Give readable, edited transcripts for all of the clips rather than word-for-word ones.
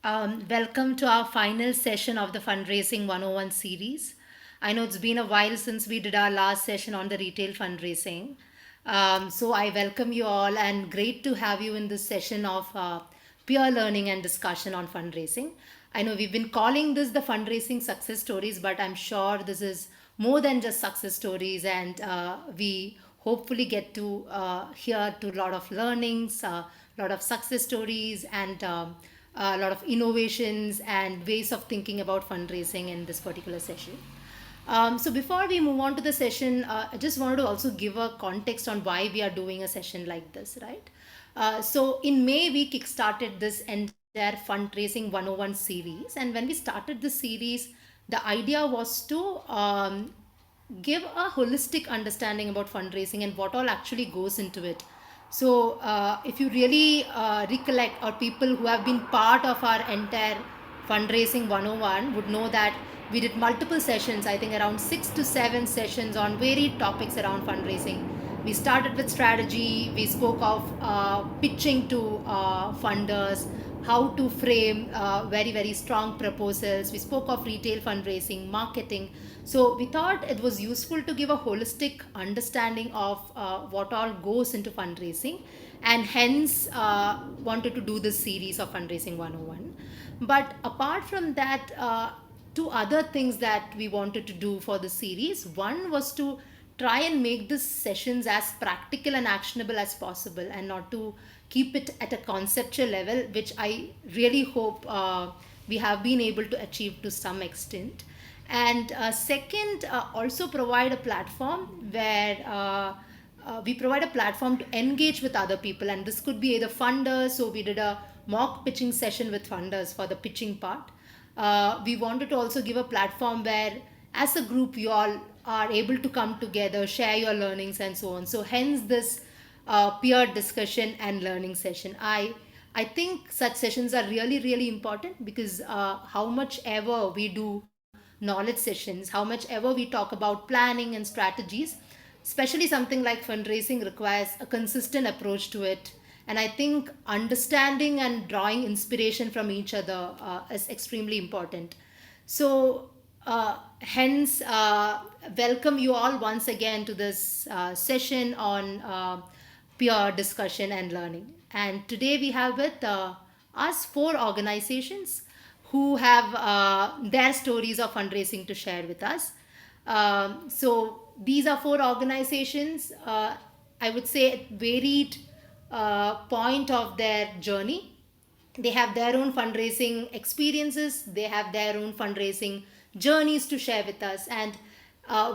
Welcome to our final session of the Fundraising 101 series. I know it's been a while since we did our last session on the retail fundraising. So I welcome you all and great to have you in this session of peer learning and discussion on fundraising. I know we've been calling this the fundraising success stories, but I'm sure this is more than just success stories, and we hopefully get to hear to a lot of learnings, a lot of success stories, and a lot of innovations and ways of thinking about fundraising in this particular session. So before we move on to the session, I just wanted to also give a context on why we are doing a session like this, right? So in May, we kickstarted this entire Fundraising 101 series. And when we started this series, the idea was to give a holistic understanding about fundraising and what all actually goes into it. So, if you really recollect, or people who have been part of our entire fundraising 101 would know that we did multiple sessions, I think around 6 to 7 sessions on varied topics around fundraising. We started with strategy, we spoke of pitching to funders, how to frame very, very strong proposals. We spoke of retail fundraising, marketing. So we thought it was useful to give a holistic understanding of what all goes into fundraising, and hence wanted to do this series of Fundraising 101. But apart from that, two other things that we wanted to do for the series. One was to try and make these sessions as practical and actionable as possible, and not to keep it at a conceptual level, which I really hope we have been able to achieve to some extent. And second, also provide a platform where we provide a platform to engage with other people, and this could be either funders. So we did a mock pitching session with funders for the pitching part. We wanted to also give a platform where, as a group, you all are able to come together, share your learnings, and so on. So, hence this peer discussion and learning session. I think such sessions are really, really important, because how much ever we do knowledge sessions, how much ever we talk about planning and strategies, especially something like fundraising requires a consistent approach to it. And I think understanding and drawing inspiration from each other is extremely important. So, hence, welcome you all once again to this session on peer discussion and learning. And today we have with us four organizations who have their stories of fundraising to share with us. So these are four organizations, I would say, at varied point of their journey. They have their own fundraising experiences, they have their own fundraising journeys to share with us. And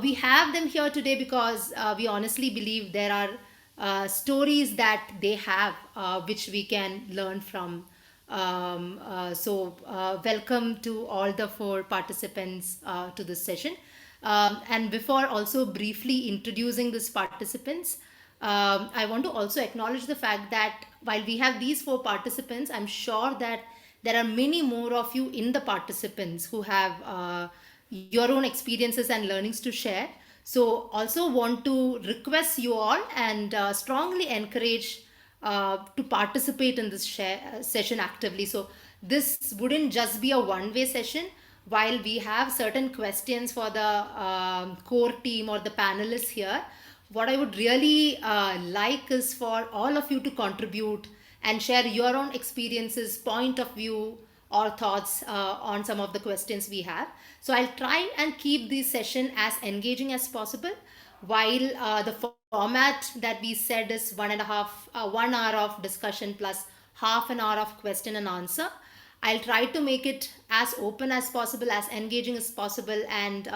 we have them here today because we honestly believe there are stories that they have which we can learn from. Welcome to all the four participants to this session. And before also briefly introducing these participants, I want to also acknowledge the fact that while we have these four participants, I'm sure that there are many more of you in the participants who have your own experiences and learnings to share. So, also want to request you all and strongly encourage to participate in this session actively. So, this wouldn't just be a one-way session. While we have certain questions for the core team or the panelists here, what I would really like is for all of you to contribute and share your own experiences, point of view, or thoughts on some of the questions we have. So I'll try and keep this session as engaging as possible, while the format that we said is 1 hour of discussion plus half an hour of question and answer. I'll try to make it as open as possible, as engaging as possible, and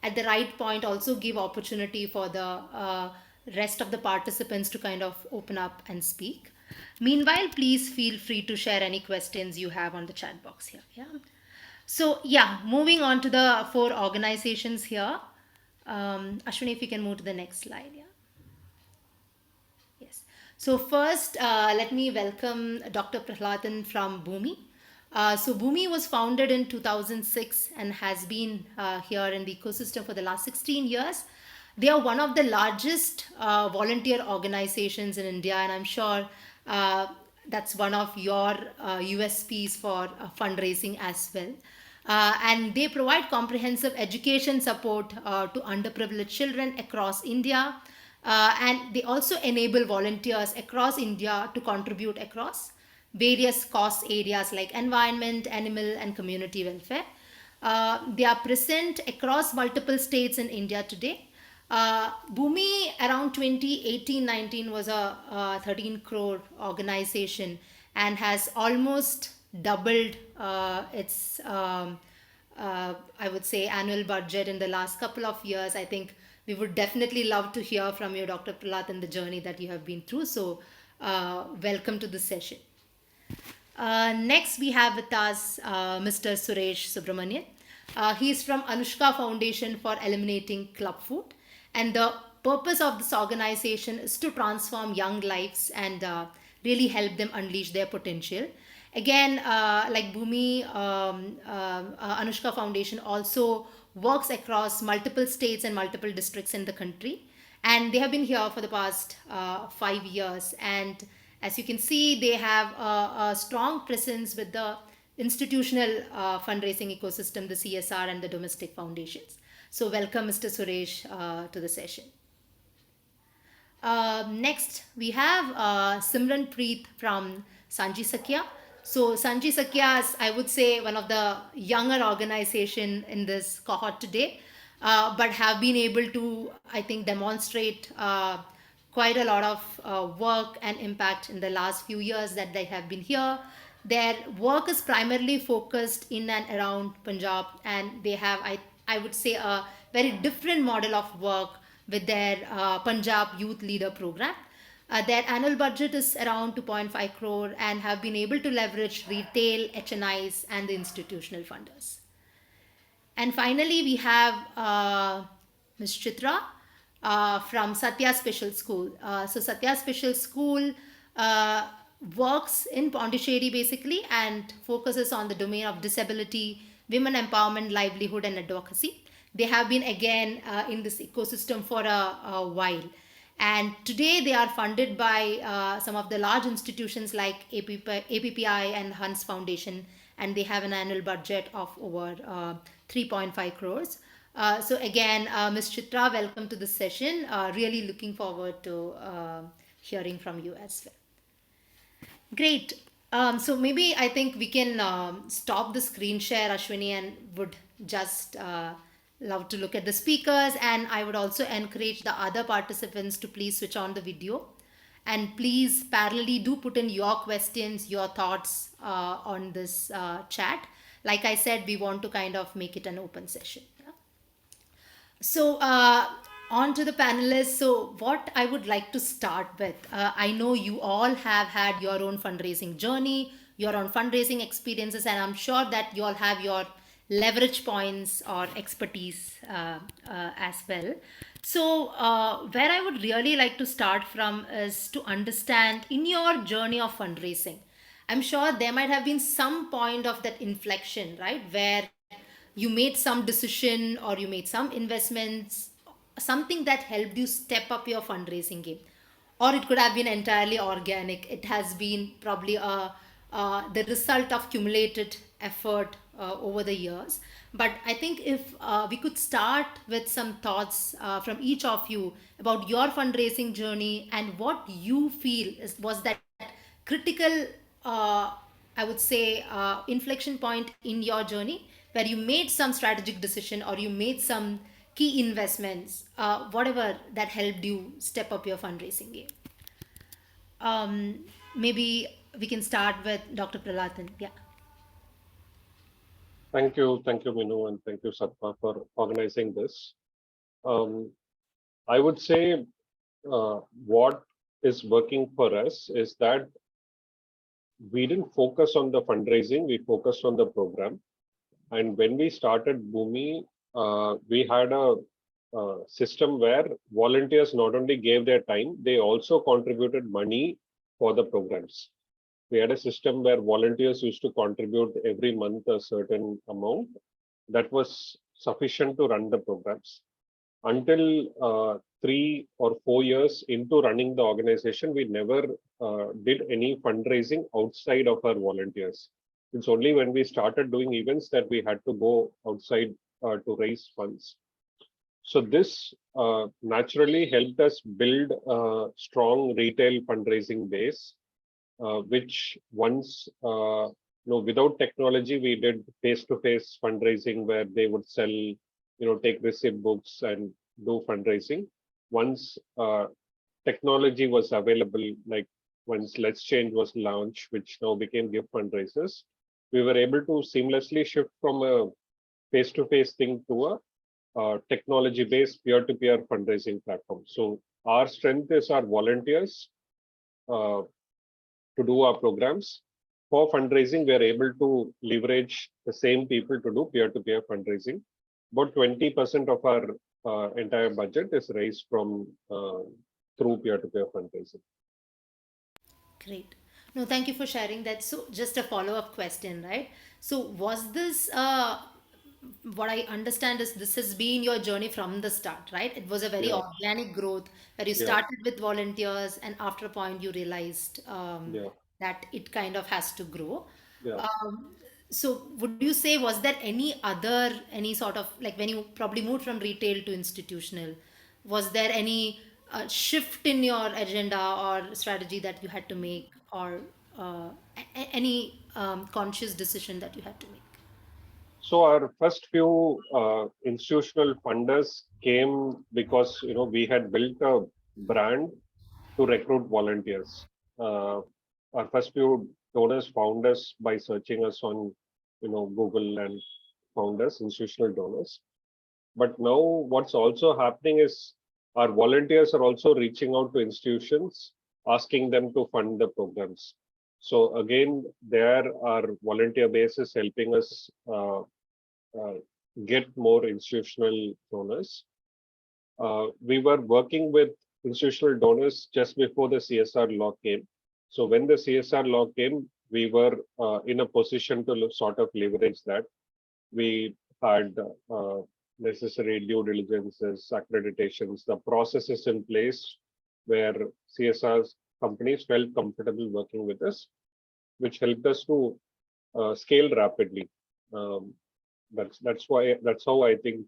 at the right point also give opportunity for the rest of the participants to kind of open up and speak. Meanwhile, please feel free to share any questions you have on the chat box here. Yeah. So yeah, moving on to the four organizations here. Ashwini, if you can move to the next slide. Yeah. Yes. So first, let me welcome Dr. Prahladan from Bhumi. So Bhumi was founded in 2006 and has been here in the ecosystem for the last 16 years. They are one of the largest volunteer organizations in India, and I'm sure That's one of your USPs for fundraising as well. And they provide comprehensive education support to underprivileged children across India. And they also enable volunteers across India to contribute across various cost areas like environment, animal, and community welfare. They are present across multiple states in India today. Bhumi around 2018-19 was a 13 crore organization and has almost doubled its I would say annual budget in the last couple of years. I think we would definitely love to hear from you, Dr. Pralat, and the journey that you have been through. So welcome to the session. Next, we have with us Mr. Suresh Subramanian. He's from Anushka Foundation for Eliminating Club Food. And the purpose of this organization is to transform young lives and really help them unleash their potential. Again, like Bhumi, Anushka Foundation also works across multiple states and multiple districts in the country. And they have been here for the past 5 years. And as you can see, they have a strong presence with the institutional fundraising ecosystem, the CSR, and the domestic foundations. So, welcome, Mr. Suresh, to the session. Next, we have Simran Preet from Sanji Sakya. So, Sanji Sakya is, I would say, one of the younger organization in this cohort today, but have been able to, I think, demonstrate quite a lot of work and impact in the last few years that they have been here. Their work is primarily focused in and around Punjab, and they have, I would say, a very different model of work with their Punjab Youth Leader Program. Their annual budget is around 2.5 crore and have been able to leverage retail, HNIs, and the institutional funders. And finally, we have Ms. Chitra from Satya Special School. So Satya Special School works in Pondicherry basically and focuses on the domain of disability, women empowerment, livelihood, and advocacy. They have been again in this ecosystem for a while. And today they are funded by some of the large institutions like APPI and Hans Foundation, and they have an annual budget of over 3.5 crores. So again, Ms. Chitra, welcome to the session. Really looking forward to hearing from you as well. Great. So maybe I think we can stop the screen share, Ashwini, and would just love to look at the speakers. And I would also encourage the other participants to please switch on the video. And please parallelly do put in your questions, your thoughts on this chat. Like I said, we want to kind of make it an open session. So, on to the panelists. So, what I would like to start with, I know you all have had your own fundraising journey, your own fundraising experiences, and I'm sure that you all have your leverage points or expertise as well. So, where I would really like to start from is to understand in your journey of fundraising. I'm sure there might have been some point of that inflection, right, where you made some decision or you made some investments, something that helped you step up your fundraising game. Or it could have been entirely organic. It has been probably the result of cumulated effort over the years. But I think if we could start with some thoughts from each of you about your fundraising journey and what you feel was that critical, I would say, inflection point in your journey where you made some strategic decision or you made some key investments, whatever that helped you step up your fundraising game. Maybe we can start with Dr. Pralathan. Yeah. Thank you, Minu, and thank you, Satpa, for organizing this. Um, I would say what is working for us is that we didn't focus on the fundraising, we focused on the program. And when we started Bhumi, we had a system where volunteers not only gave their time, they also contributed money for the programs. We had a system where volunteers used to contribute every month a certain amount that was sufficient to run the programs. until 3 or 4 years into running the organization, we never did any fundraising outside of our volunteers. It's only when we started doing events that we had to go outside to raise funds. So this naturally helped us build a strong retail fundraising base, which once, without technology, we did face-to-face fundraising where they would sell, take receipt books and do fundraising. Once technology was available, like once Let's Change was launched, which now became gift fundraisers, we were able to seamlessly shift from a face-to-face thing to a technology-based peer-to-peer fundraising platform. So our strength is our volunteers uh, to do our programs. For fundraising, we are able to leverage the same people to do peer-to-peer fundraising. About 20% of our entire budget is raised from through peer-to-peer fundraising. Great. No, thank you for sharing that. So, just a follow-up question, right? So, was this what I understand is this has been your journey from the start, right? It was a very Yeah, organic growth where you yeah, started with volunteers, and after a point, you realized yeah, that it kind of has to grow. yeah. Um, so, would you say, was there any sort of like when you probably moved from retail to institutional, was there any shift in your agenda or strategy that you had to make, or any conscious decision that you had to make? So our first few institutional funders came because we had built a brand to recruit volunteers. Our first few donors found us by searching us on Google and found us institutional donors. But now what's also happening is our volunteers are also reaching out to institutions, asking them to fund the programs. So again, there our volunteer base is helping us uh, get more institutional donors. We were working with institutional donors just before the CSR law came. So when the CSR law came, we were in a position to sort of leverage that. We had necessary due diligences, accreditations, the processes in place where CSR companies felt comfortable working with us, which helped us to scale rapidly. Um, that's how I think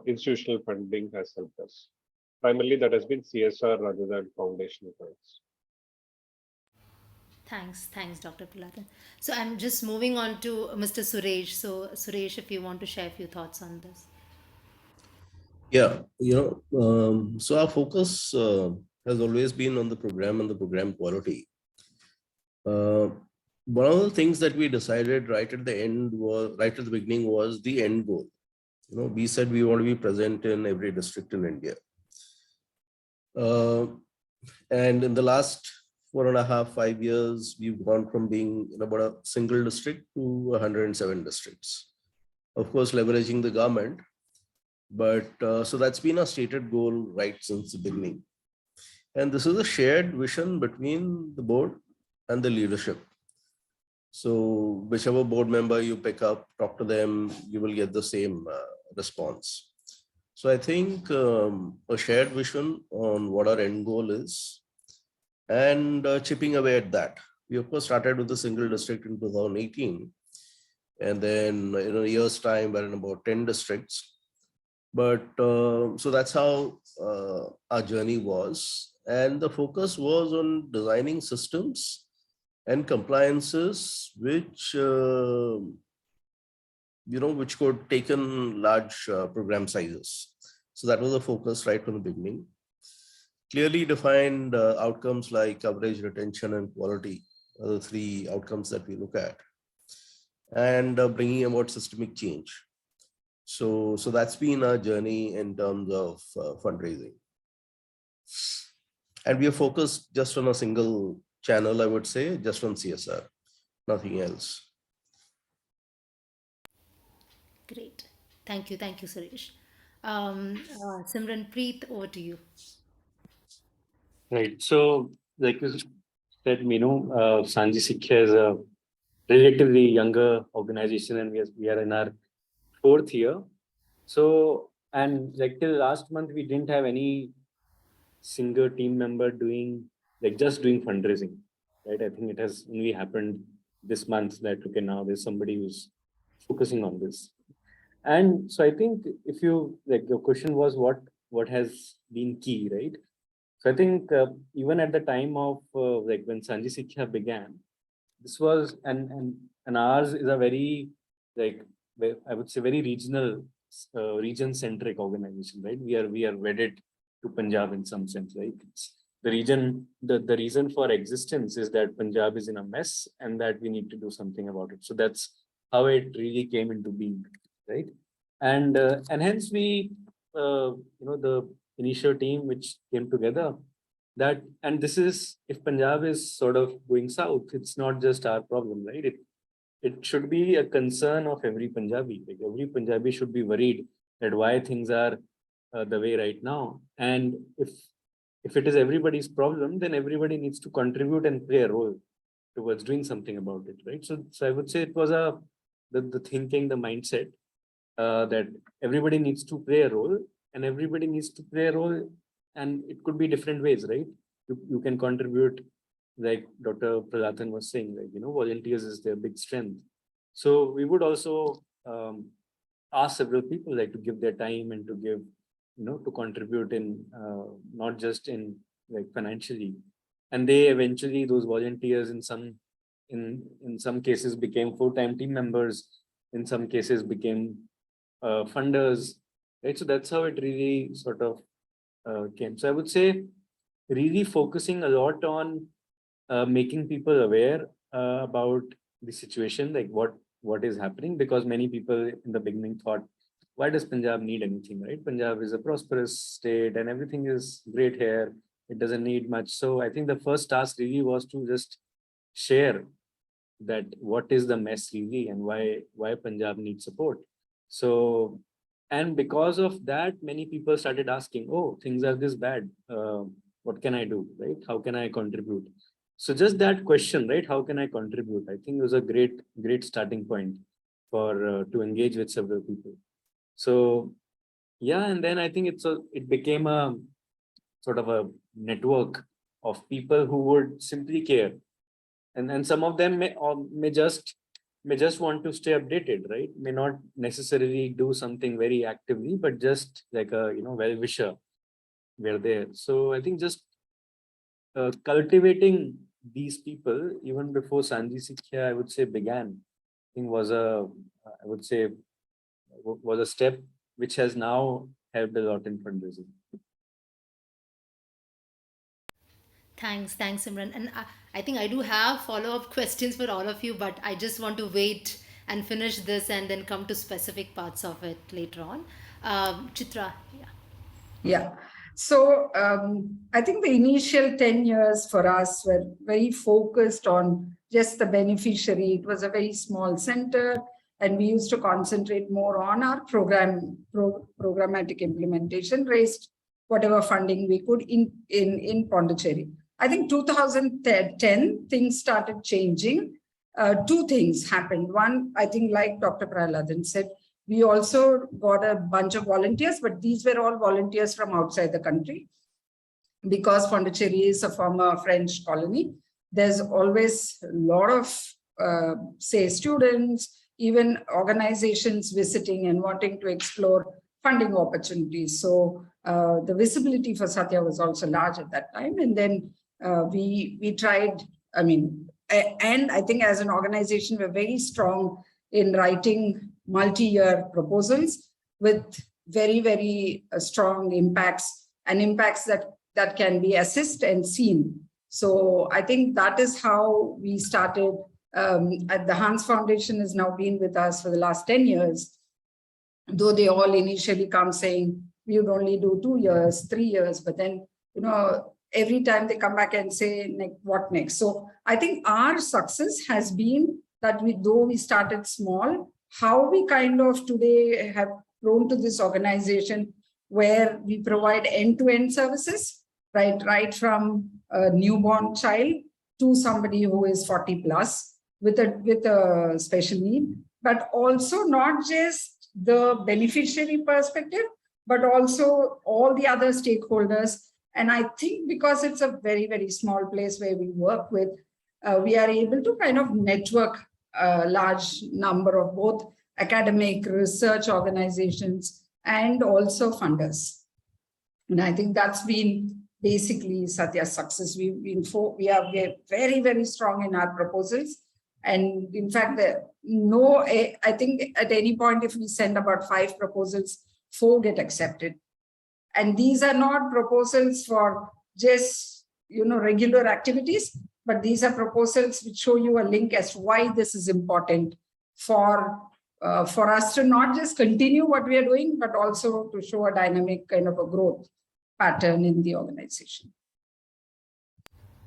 institutional funding has helped us. Primarily, that has been CSR rather than foundation funds. Thanks, Dr. Pulatan. So I'm just moving on to Mr. Suresh. So Suresh, if you want to share a few thoughts on this. Yeah, so our focus has always been on the program and the program quality. Uh, One of the things that we decided right at the beginning was the end goal. We said we want to be present in every district in India. Uh, and in the last 4.5, 5 years, we've gone from being in about a single district to 107 districts. Of course, leveraging the government. But so that's been a stated goal right since the beginning. And this is a shared vision between the board and the leadership. So whichever board member you pick up, talk to them, you will get the same response. So I think a shared vision on what our end goal is and chipping away at that. We of course started with a single district in 2018. And then in a year's time, we're in about 10 districts. But so that's how our journey was. And the focus was on designing systems and compliances which could take in large program sizes. So that was the focus right from the beginning. Clearly defined outcomes like coverage, retention, and quality are the three outcomes that we look at. And bringing about systemic change. So that's been our journey in terms of fundraising. And we are focused just on a single channel, I would say, just on CSR, nothing else. Great. Thank you, Suresh. Simran Preet, over to you. Right. So, like you said, Sanji Sikha is a relatively younger organization, and we are in our fourth year. So, And like till last month, we didn't have any single team member doing just doing fundraising, right? I think it has only happened this month that okay, now there's somebody who's focusing on this. And so I think if you your question was what has been key, right? So I think even at the time of when Sanji Sikha began, this was and ours is a very I would say very regional region centric organization, right? We are wedded to Punjab in some sense, right? It's the region, the reason for existence is that Punjab is in a mess and that we need to do something about it. So that's how it really came into being, right? And hence we the initial team which came together, that and this is, if Punjab is sort of going south, it's not just our problem, right? It should be a concern of every Punjabi. Like every Punjabi should be worried that why things are the way right now. And if it is everybody's problem, then everybody needs to contribute and play a role towards doing something about it, right? So I would say it was the thinking, the mindset that everybody needs to play a role, and everybody needs to play a role, and it could be different ways, right? You can contribute, like Dr. Pralathan was saying, volunteers is their big strength. So we would also ask several people to give their time and to give, to contribute in not just in financially. And they eventually, those volunteers in some cases became full-time team members, in some cases became funders, right? So that's how it really sort of came. So I would say really focusing a lot on making people aware about the situation, like what is happening, because many people in the beginning thought, why does Punjab need anything, right? Punjab is a prosperous state and everything is great here. It doesn't need much. So I think the first task really was to just share that what is the mess really and why Punjab needs support. So, and because of that, many people started asking, oh, things are this bad. What can I do, right? How can I contribute? So just that question, right? How can I contribute? I think it was a great starting point for to engage with several people. So yeah, and then I think it became a sort of a network of people who would simply care, and some of them may just want to stay updated, right? May not necessarily do something very actively, but just like a well wisher, we're there. So I think just cultivating these people even before Sanji Sikha, I would say, began, I think I would say was a step which has now helped a lot in fundraising. Thanks, Simran. And I think I do have follow-up questions for all of you, but I just want to wait and finish this and then come to specific parts of it later on. Chitra, yeah. Yeah. So I think the initial 10 years for us were very focused on just the beneficiary. It was a very small center, and we used to concentrate more on our programmatic implementation, raised whatever funding we could in Pondicherry. I think 2010, things started changing. Two things happened. One, I think like Dr. Praladhan said, we also got a bunch of volunteers, but these were all volunteers from outside the country. Because Pondicherry is a former French colony, there's always a lot of, say, students, even organizations visiting and wanting to explore funding opportunities. So the visibility for Satya was also large at that time. And then we tried, and I think as an organization, we're very strong in writing multi-year proposals with very, very strong impacts, and impacts that can be assessed and seen. So I think that is how we started. At the Hans Foundation has now been with us for the last 10 years, though they all initially come saying, we would only do 2 years, 3 years, but then, every time they come back and say, what next? So I think our success has been that though we started small, how we kind of today have grown to this organization where we provide end-to-end services, right from a newborn child to somebody who is 40 plus with a special need, but also not just the beneficiary perspective, but also all the other stakeholders. And I think because it's a very, very small place where we work with, we are able to kind of network a large number of both academic research organizations and also funders. And I think that's been basically Satya's success. We are very, very strong in our proposals. And in fact, I think at any point, if we send about 5 proposals, 4 get accepted. And these are not proposals for just, regular activities, but these are proposals which show you a link as to why this is important for us to not just continue what we are doing, but also to show a dynamic kind of a growth pattern in the organization.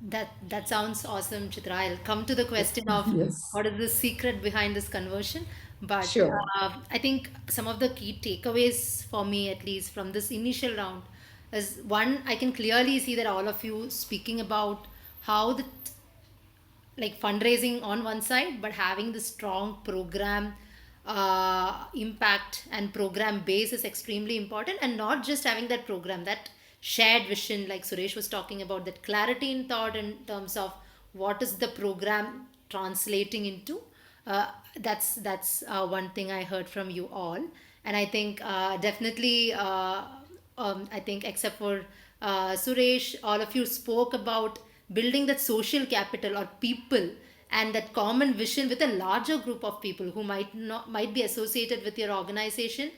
That sounds awesome, Chitra. I'll come to the question of Yes, what is the secret behind this conversion. But sure. I think some of the key takeaways for me, at least from this initial round, is one, I can clearly see that all of you speaking about how the like fundraising on one side, but having the strong program impact and program base is extremely important, and not just having that program, that shared vision, like Suresh was talking about, that clarity in thought in terms of what is the program translating into. That's one thing I heard from you all, and I think definitely I think except for Suresh, all of you spoke about building that social capital or people, and that common vision with a larger group of people who might be associated with your organization,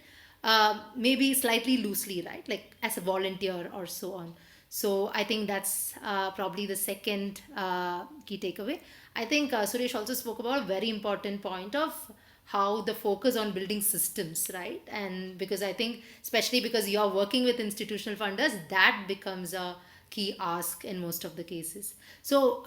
maybe slightly loosely, right, like as a volunteer or so on. So I think that's probably the second key takeaway. I think Suresh also spoke about a very important point of how the focus on building systems, right? And because I think, especially because you're working with institutional funders, that becomes a key ask in most of the cases. So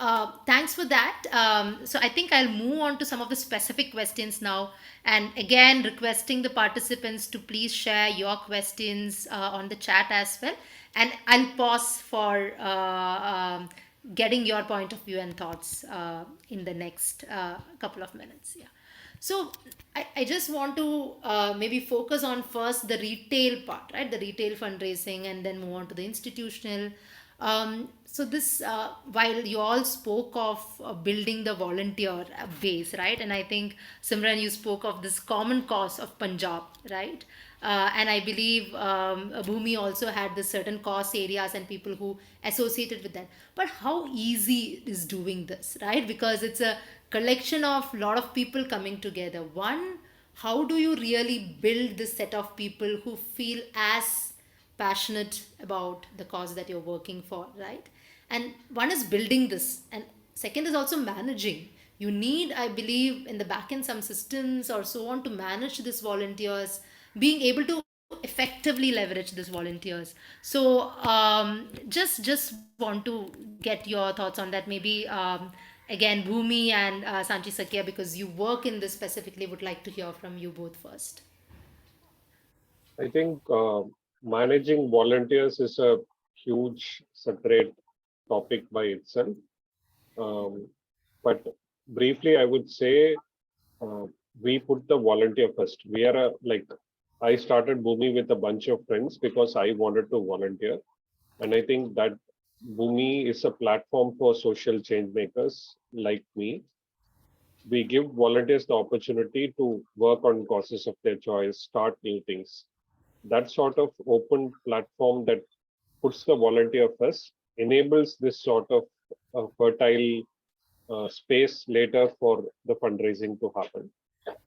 thanks for that. So I think I'll move on to some of the specific questions now, and again requesting the participants to please share your questions on the chat as well, and I'll pause for getting your point of view and thoughts in the next couple of minutes. Yeah. So I just want to maybe focus on first the retail part, right? The retail fundraising, and then move on to the institutional. So this, while you all spoke of building the volunteer base, right? And I think Simran, you spoke of this common cause of Punjab, right? And I believe Bhumi also had this certain cause areas and people who associated with that. But how easy is doing this, right? Because it's a collection of a lot of people coming together. One, how do you really build this set of people who feel as passionate about the cause that you're working for, right? And one is building this, and second is also managing. You need, I believe, in the back end some systems or so on to manage these volunteers, being able to effectively leverage these volunteers. So just want to get your thoughts on that. Maybe again, Bhumi and Sanchi Sakya, because you work in this specifically, would like to hear from you both first. I think managing volunteers is a huge separate topic by itself. But briefly, I would say we put the volunteer first. We are I started Bhumi with a bunch of friends because I wanted to volunteer. And I think that Bhumi is a platform for social change makers like me. We give volunteers the opportunity to work on causes of their choice, start new things. That sort of open platform that puts the volunteer first enables this sort of fertile space later for the fundraising to happen.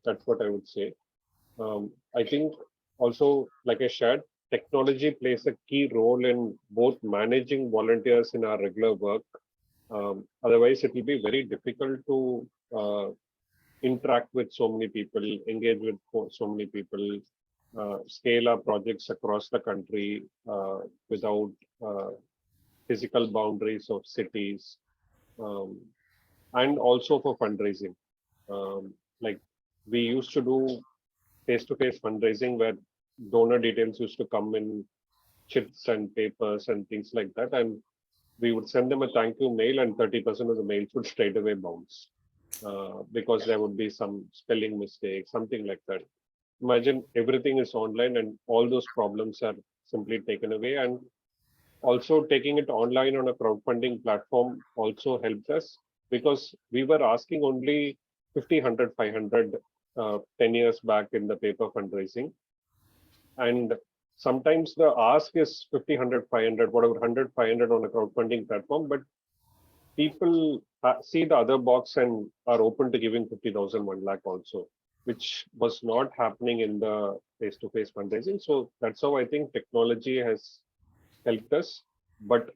That's what I would say. I think also, like I shared, technology plays a key role in both managing volunteers in our regular work. Otherwise, it will be very difficult to interact with so many people, engage with so many people, scale our projects across the country without physical boundaries of cities, and also for fundraising. Like we used to do face-to-face fundraising where donor details used to come in chits and papers and things like that. And we would send them a thank you mail, and 30% of the mails would straight away bounce because there would be some spelling mistake, something like that. imagine everything is online and all those problems are simply taken away. And also taking it online on a crowdfunding platform also helped us because we were asking only 50, 100, 500 10 years back in the paper fundraising. And sometimes the ask is 50, 100, 500, whatever, 100, 500 on a crowdfunding platform. But people see the other box and are open to giving 50,000, 1 lakh also, which was not happening in the face-to-face fundraising. So that's how I think technology has helped us. But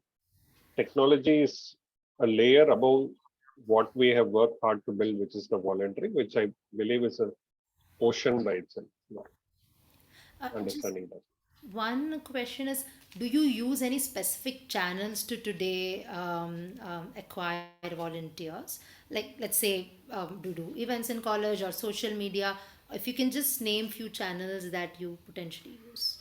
technology is a layer above what we have worked hard to build, which is the volunteering, which I believe is a ocean by itself. Just Understanding that. one question is, do you use any specific channels to today acquire volunteers? Like, let's say, do events in college or social media? If you can just name few channels that you potentially use.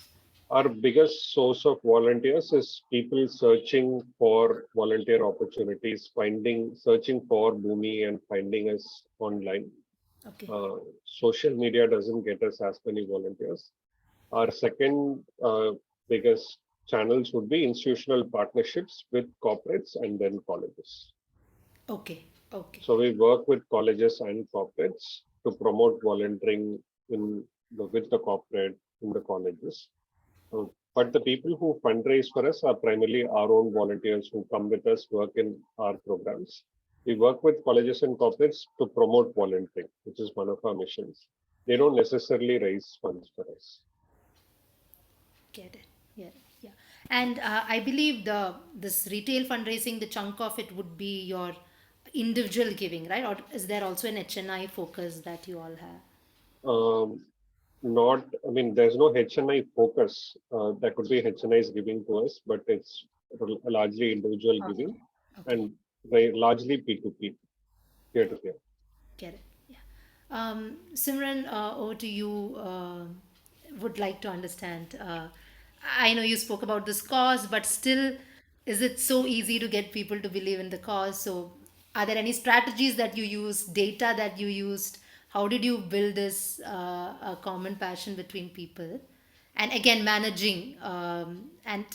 Our biggest source of volunteers is people searching for volunteer opportunities, searching for Bhumi and finding us online. Okay. Social media doesn't get us as many volunteers. Our second biggest channels would be institutional partnerships with corporates and then colleges. Okay. Okay. So we work with colleges and corporates to promote volunteering with the corporate in the colleges. But the people who fundraise for us are primarily our own volunteers who come with us, work in our programs. We work with colleges and corporates to promote volunteering, which is one of our missions. They don't necessarily raise funds for us. Get it. Yeah. Yeah. And I believe this retail fundraising, the chunk of it would be your individual giving, right? Or is there also an HNI focus that you all have? Um, Not, I mean, there's no HNI focus. There could be HNIs giving to us, but it's largely individual giving Okay. and very largely P2P, peer to peer. Get it. Yeah. Simran, over to you. Would like to understand. I know you spoke about this cause, but still, is it so easy to get people to believe in the cause? So, are there any strategies that you used, data that you used? How did you build this a common passion between people? And again, managing. And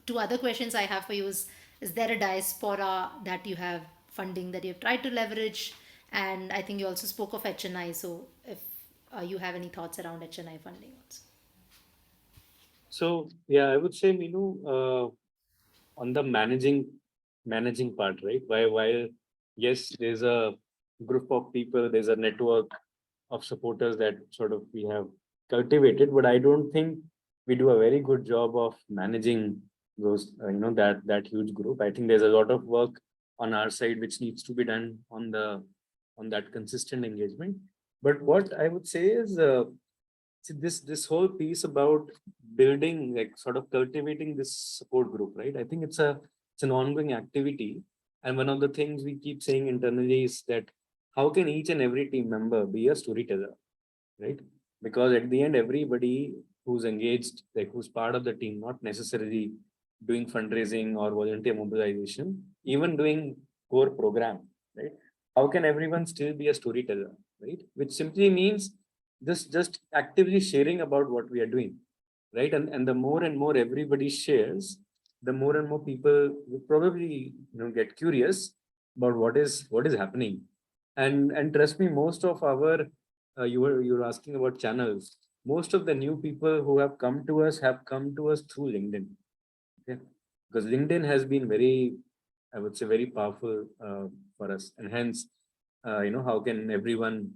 two other questions I have for you is there a diaspora that you have funding that you've tried to leverage? And I think you also spoke of HNI. So if you have any thoughts around HNI funding also. So yeah, I would say, on the managing part, right? While yes, there's a group of people, there's a network of supporters that sort of we have cultivated, but I don't think we do a very good job of managing those, that huge group. I think there's a lot of work on our side which needs to be done on that consistent engagement. But what I would say is, see, this whole piece about building, like sort of cultivating this support group, right? I think it's an ongoing activity. And one of the things we keep saying internally is that how can each and every team member be a storyteller, right? Because at the end, everybody who's engaged, like who's part of the team, not necessarily doing fundraising or volunteer mobilization, even doing core program, right? How can everyone still be a storyteller, right? Which simply means just actively sharing about what we are doing, right? And the more and more everybody shares, the more and more people will probably get curious about what is happening. And trust me, most of our you were asking about channels. Most of the new people who have come to us through LinkedIn. Okay, because LinkedIn has been very, I would say, very powerful for us, and hence, how can everyone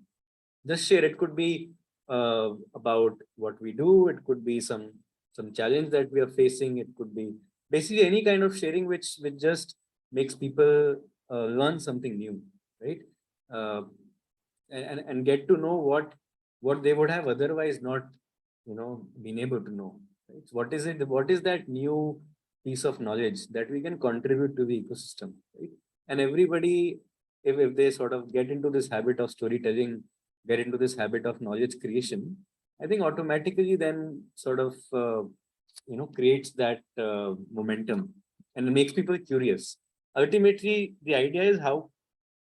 just share? It could be about what we do. It could be some challenge that we are facing. It could be basically any kind of sharing which just makes people learn something new, right? Uh, and get to know what they would have otherwise not been able to know, right? So what is that new piece of knowledge that we can contribute to the ecosystem, right? And everybody, if they sort of get into this habit of storytelling, get into this habit of knowledge creation, I think automatically then sort of creates that momentum and makes people curious. Ultimately the idea is how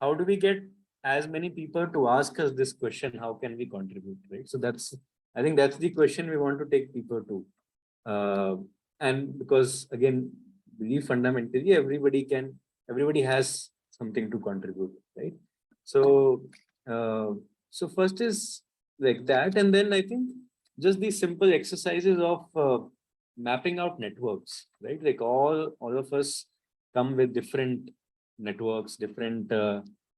do we get as many people to ask us this question, how can we contribute, right? So I think that's the question we want to take people to. And because again, believe fundamentally everybody has something to contribute, right? So, uh, so first is like that, and then I think just these simple exercises of mapping out networks, right? Like all of us come with different networks, different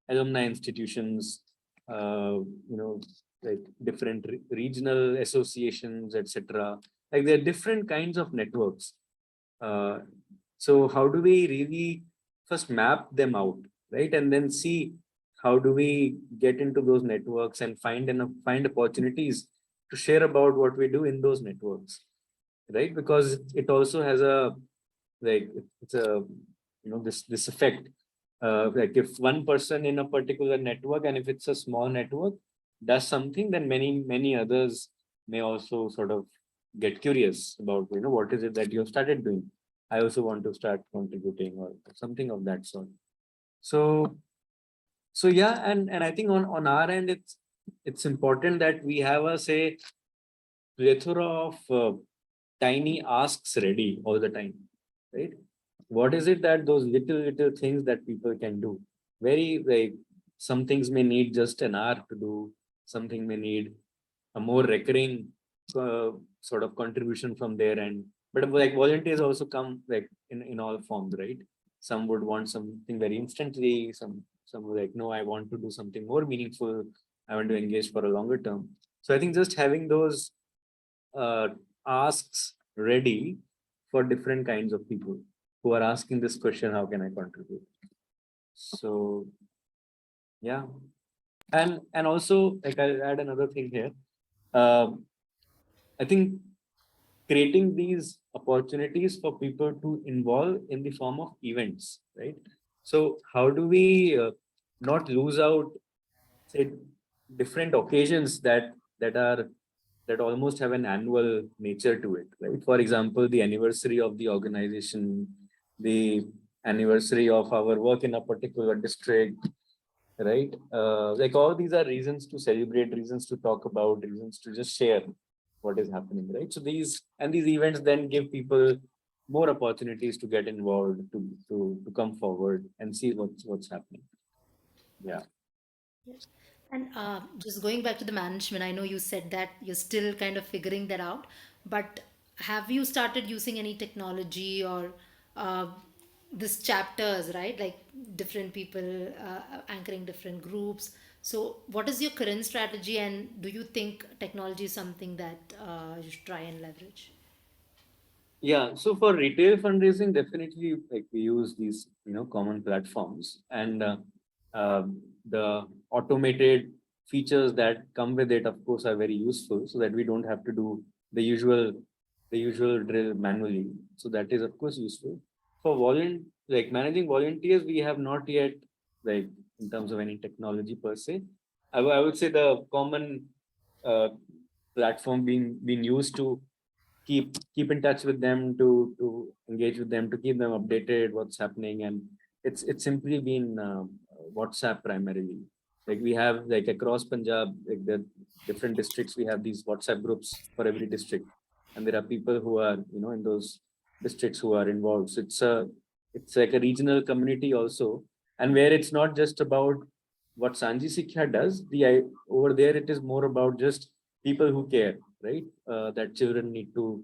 alumni institutions, you know, like different regional associations, etc. Like there are different kinds of networks. Uh, so how do we really first map them out, right? And then see how do we get into those networks and find opportunities to share about what we do in those networks, right? Because it also has a like it's a this effect. Like if one person in a particular network, and if it's a small network, does something, then many others may also sort of get curious about what is it that you have started doing. I also want to start contributing or something of that sort. So yeah, and I think on our end it's important that we have a say plethora of tiny asks ready all the time, right? What is it that those little things that people can do? Very like some things may need just an hour to do, something may need a more recurring uh, sort of contribution from there. And but like volunteers also come like in all forms, right? Some would want something very instantly, some would like, no, I want to do something more meaningful, I want to engage for a longer term. So I think just having those uh, asks ready for different kinds of people who are asking this question, how can I contribute? So yeah, and also like I'll add another thing here. um, I think creating these opportunities for people to involve in the form of events, right? So how do we not lose out, say, different occasions that almost have an annual nature to it, right? For example, the anniversary of the organization, the anniversary of our work in a particular district, right? Like all these are reasons to celebrate, reasons to talk about, reasons to just share what is happening, right? So these events then give people more opportunities to get involved, to come forward and see what's happening. Yeah. And just going back to the management, I know you said that you're still kind of figuring that out, but have you started using any technology or uh, this chapters, right? Like different people anchoring different groups. So, what is your current strategy, and do you think technology is something that you should try and leverage? Yeah, so for retail fundraising, definitely like we use these, common platforms, and the automated features that come with it, of course, are very useful, so that we don't have to do the usual drill manually. So that is of course useful. For like managing volunteers, we have not yet, like in terms of any technology per se. I would say the common uh, platform being used to keep in touch with them, to engage with them, to keep them updated what's happening, and it's simply been WhatsApp primarily. Like we have like across Punjab, like the different districts, we have these WhatsApp groups for every district, and there are people who are in those districts who are involved. So it's like a regional community also, and where it's not just about what Sanji Sikha does. Over there it is more about just people who care, right? That children need to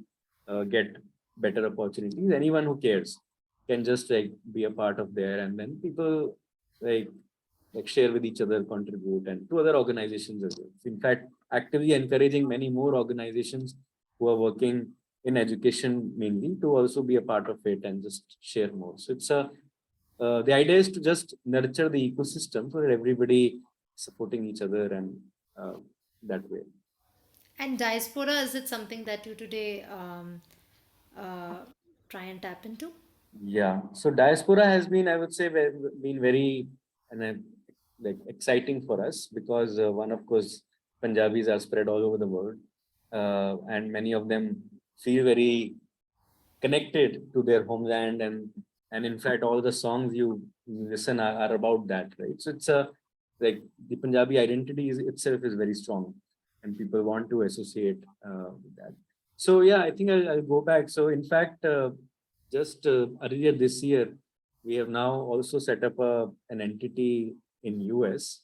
get better opportunities. Anyone who cares can just like be a part of there, and then people like share with each other, contribute, and to other organizations as well. In fact, actively encouraging many more organizations who are working in education mainly to also be a part of it and just share more. So it's a the idea is to just nurture the ecosystem so that everybody supporting each other, and uh, that way. And diaspora, is it something that you today uh, try and tap into? Yeah. So diaspora has been, I would say, been very and like exciting for us, because one, of course, Punjabis are spread all over the world, and many of them feel very connected to their homeland, and in fact, all the songs you listen are about that, right? So it's a like the Punjabi identity itself is very strong. and people want to associate with that. So yeah, I think I'll go back. So in fact, just earlier this year, we have now also set up an entity in US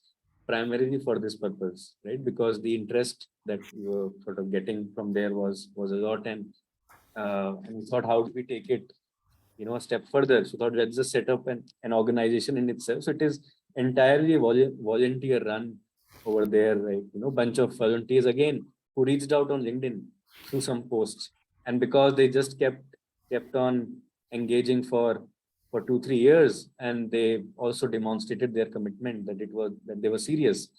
primarily for this purpose, right? Because the interest that we were sort of getting from there was a lot, and we thought, how do we take it, a step further? So thought, let's just set up an organization in itself. So it is entirely volunteer run over there, like, bunch of volunteers again who reached out on LinkedIn through some posts, and because they just kept on engaging for 2-3 years, and they also demonstrated their commitment that they were serious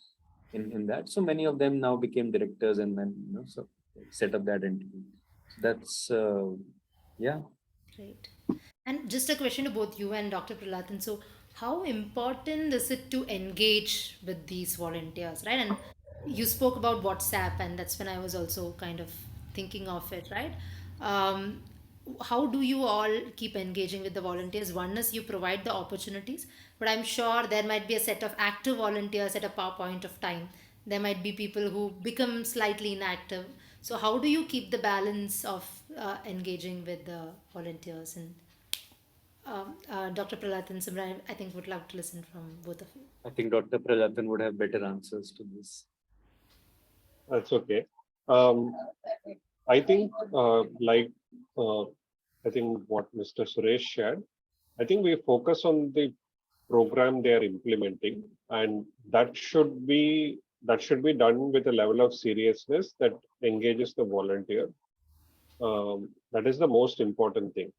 in that. So many of them now became directors, and then so set up that entity. So that's yeah. Great. And just a question to both you and Dr. Pralathan. So, how important is it to engage with these volunteers, right? And you spoke about WhatsApp, and that's when I was also kind of thinking of it, right? Um, how do you all keep engaging with the volunteers? One is you provide the opportunities, but I'm sure there might be a set of active volunteers at a point of time. There might be people who become slightly inactive. So, how do you keep the balance of engaging with the volunteers? And Dr. Pralat and Simran, I think would love to listen from both of you. I think Dr. Pralathan would have better answers to this. That's okay. Um, I think, I think what Mr. Suresh shared, I think we focus on the program they are implementing, and that should be done with a level of seriousness that engages the volunteer. That is the most important thing.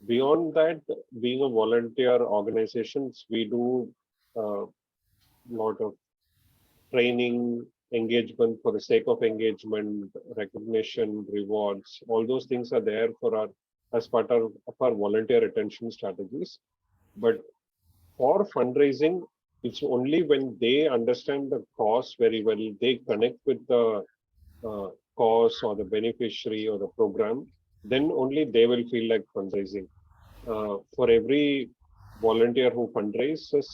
Beyond that, being a volunteer organizations, we do a lot of training, engagement for the sake of engagement, recognition, rewards. All those things are there for our as part of our volunteer retention strategies. But for fundraising, it's only when they understand the cause very well, they connect with the cause or the beneficiary or the program, then only they will feel like fundraising. For every volunteer who fundraises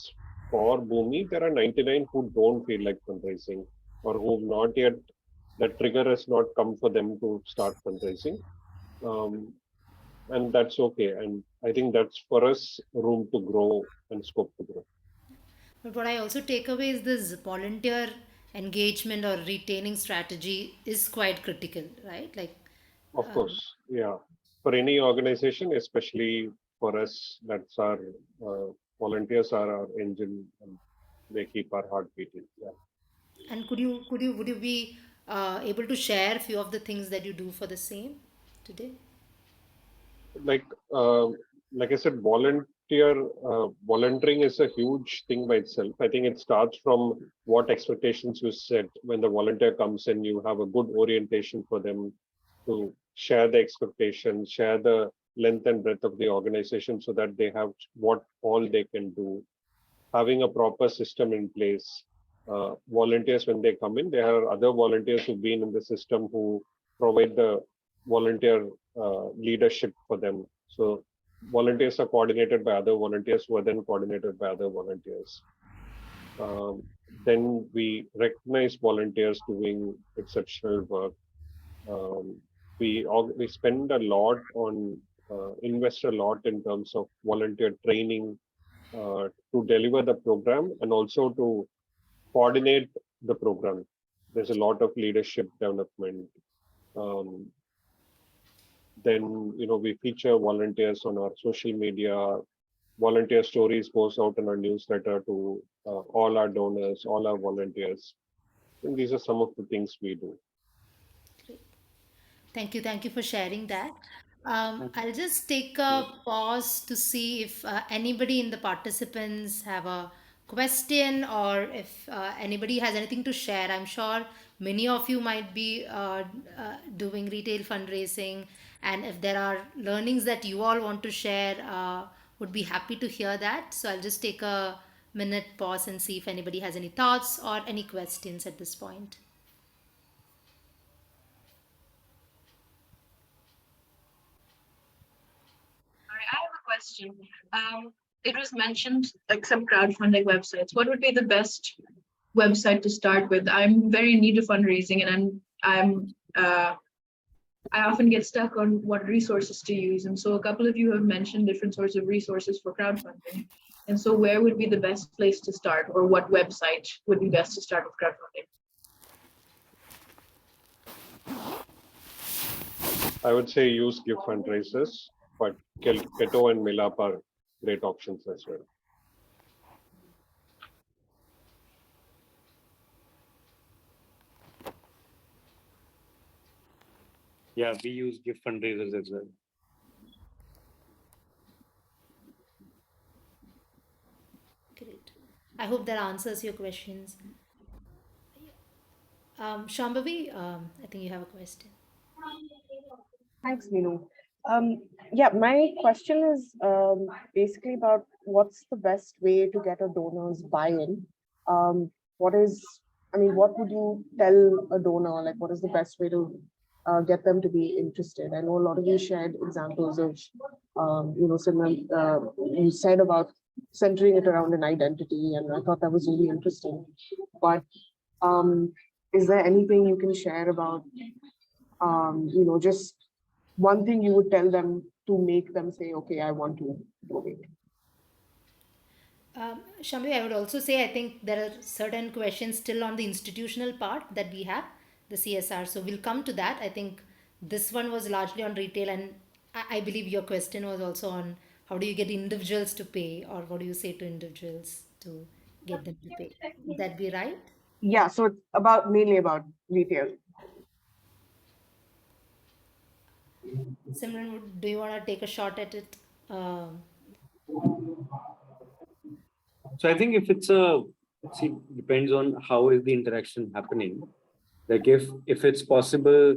for Bhumi, there are 99 who don't feel like fundraising or who not yet, that trigger has not come for them to start fundraising. And that's okay. And I think that's for us room to grow and scope to grow. But what I also take away is this volunteer engagement or retaining strategy is quite critical, right? Like, Of course, yeah. For any organization, especially for us, that's our volunteers are our engine and they keep our heart beating. Yeah. and would you be able to share a few of the things that you do for the same today? like uh, like I said, volunteering is a huge thing by itself. I think it starts from what expectations you set when the volunteer comes in. You have a good orientation for them to share the expectations, share the length and breadth of the organization, so that they have what all they can do. Having a proper system in place. Volunteers, when they come in, there are other volunteers who've been in the system who provide the volunteer leadership for them. So volunteers are coordinated by other volunteers who are then coordinated by other volunteers. Um, then we recognize volunteers doing exceptional work. Um, we spend a lot on invest a lot in terms of volunteer training to deliver the program and also to coordinate the program. There's a lot of leadership development. Um, then we feature volunteers on our social media. Volunteer stories goes out in our newsletter to all our donors, all our volunteers. And these are some of the things we do. Thank you for sharing that. Thank I'll just take you. a pause to see if anybody in the participants have a question or if anybody has anything to share. I'm sure many of you might be doing retail fundraising, and if there are learnings that you all want to share, would be happy to hear that. So I'll just take a minute pause and see if anybody has any thoughts or any questions at this point. I have a question. It was mentioned like some crowdfunding websites. What would be the best website to start with. I'm very in need of fundraising, and I often get stuck on what resources to use. And so a couple of you have mentioned different sorts of resources for crowdfunding. And so where would be the best place to start, or what website would be best to start with crowdfunding? I would say use give fundraisers, but Keto and Milap are great options as well. Yeah, we use gift fundraisers as well. Great. I hope that answers your questions. Shambhavi, I think you have a question. Thanks, Minu. Yeah, my question is basically about what's the best way to get a donor's buy-in? What is, I mean, what would you tell a donor? Like, what is the best way to get them to be interested? I know a lot of you shared examples of, similar, you said about centering it around an identity, and I thought that was really interesting. But is there anything you can share about, just one thing you would tell them to make them say, okay, I want to donate? Shambhavi, I would also say I think there are certain questions still on the institutional part that we have, the CSR. So we'll come to that. I think this one was largely on retail, and I believe your question was also on how do you get individuals to pay, or what do you say to individuals to get them to pay? Would that be right? Yeah, so it's about mainly about retail. Simran, do you want to take a shot at it? So I think if it's depends on how is the interaction happening. Like if it's possible,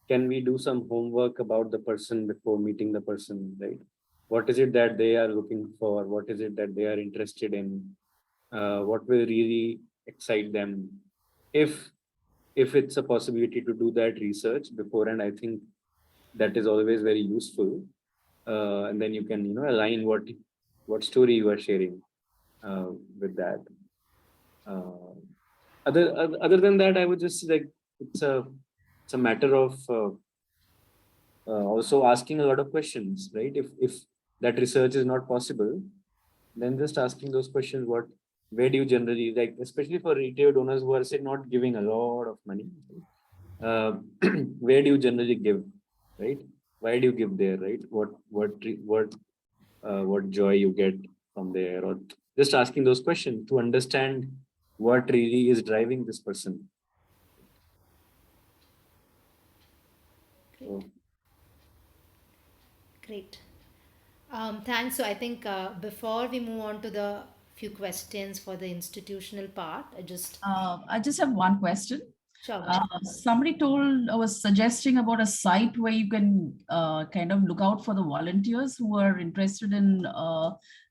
can we do some homework about the person before meeting the person, right? What is it that they are looking for? What is it that they are interested in? What will really excite them? If it's a possibility to do that research beforehand, I think that is always very useful. And then you can align what story you are sharing with that. Other than that, I would just like it's a matter of also asking a lot of questions, right? If that research is not possible, then just asking those questions. Where do you generally like, especially for retail donors who are say not giving a lot of money? Where do you generally give, right? Why do you give there, right? What joy you get from there, or just asking those questions to understand what really is driving this person. So, Great. Thanks. So I think before we move on to the few questions for the institutional part, I just have one question. sure. Somebody was suggesting about a site where you can kind of look out for the volunteers who are interested in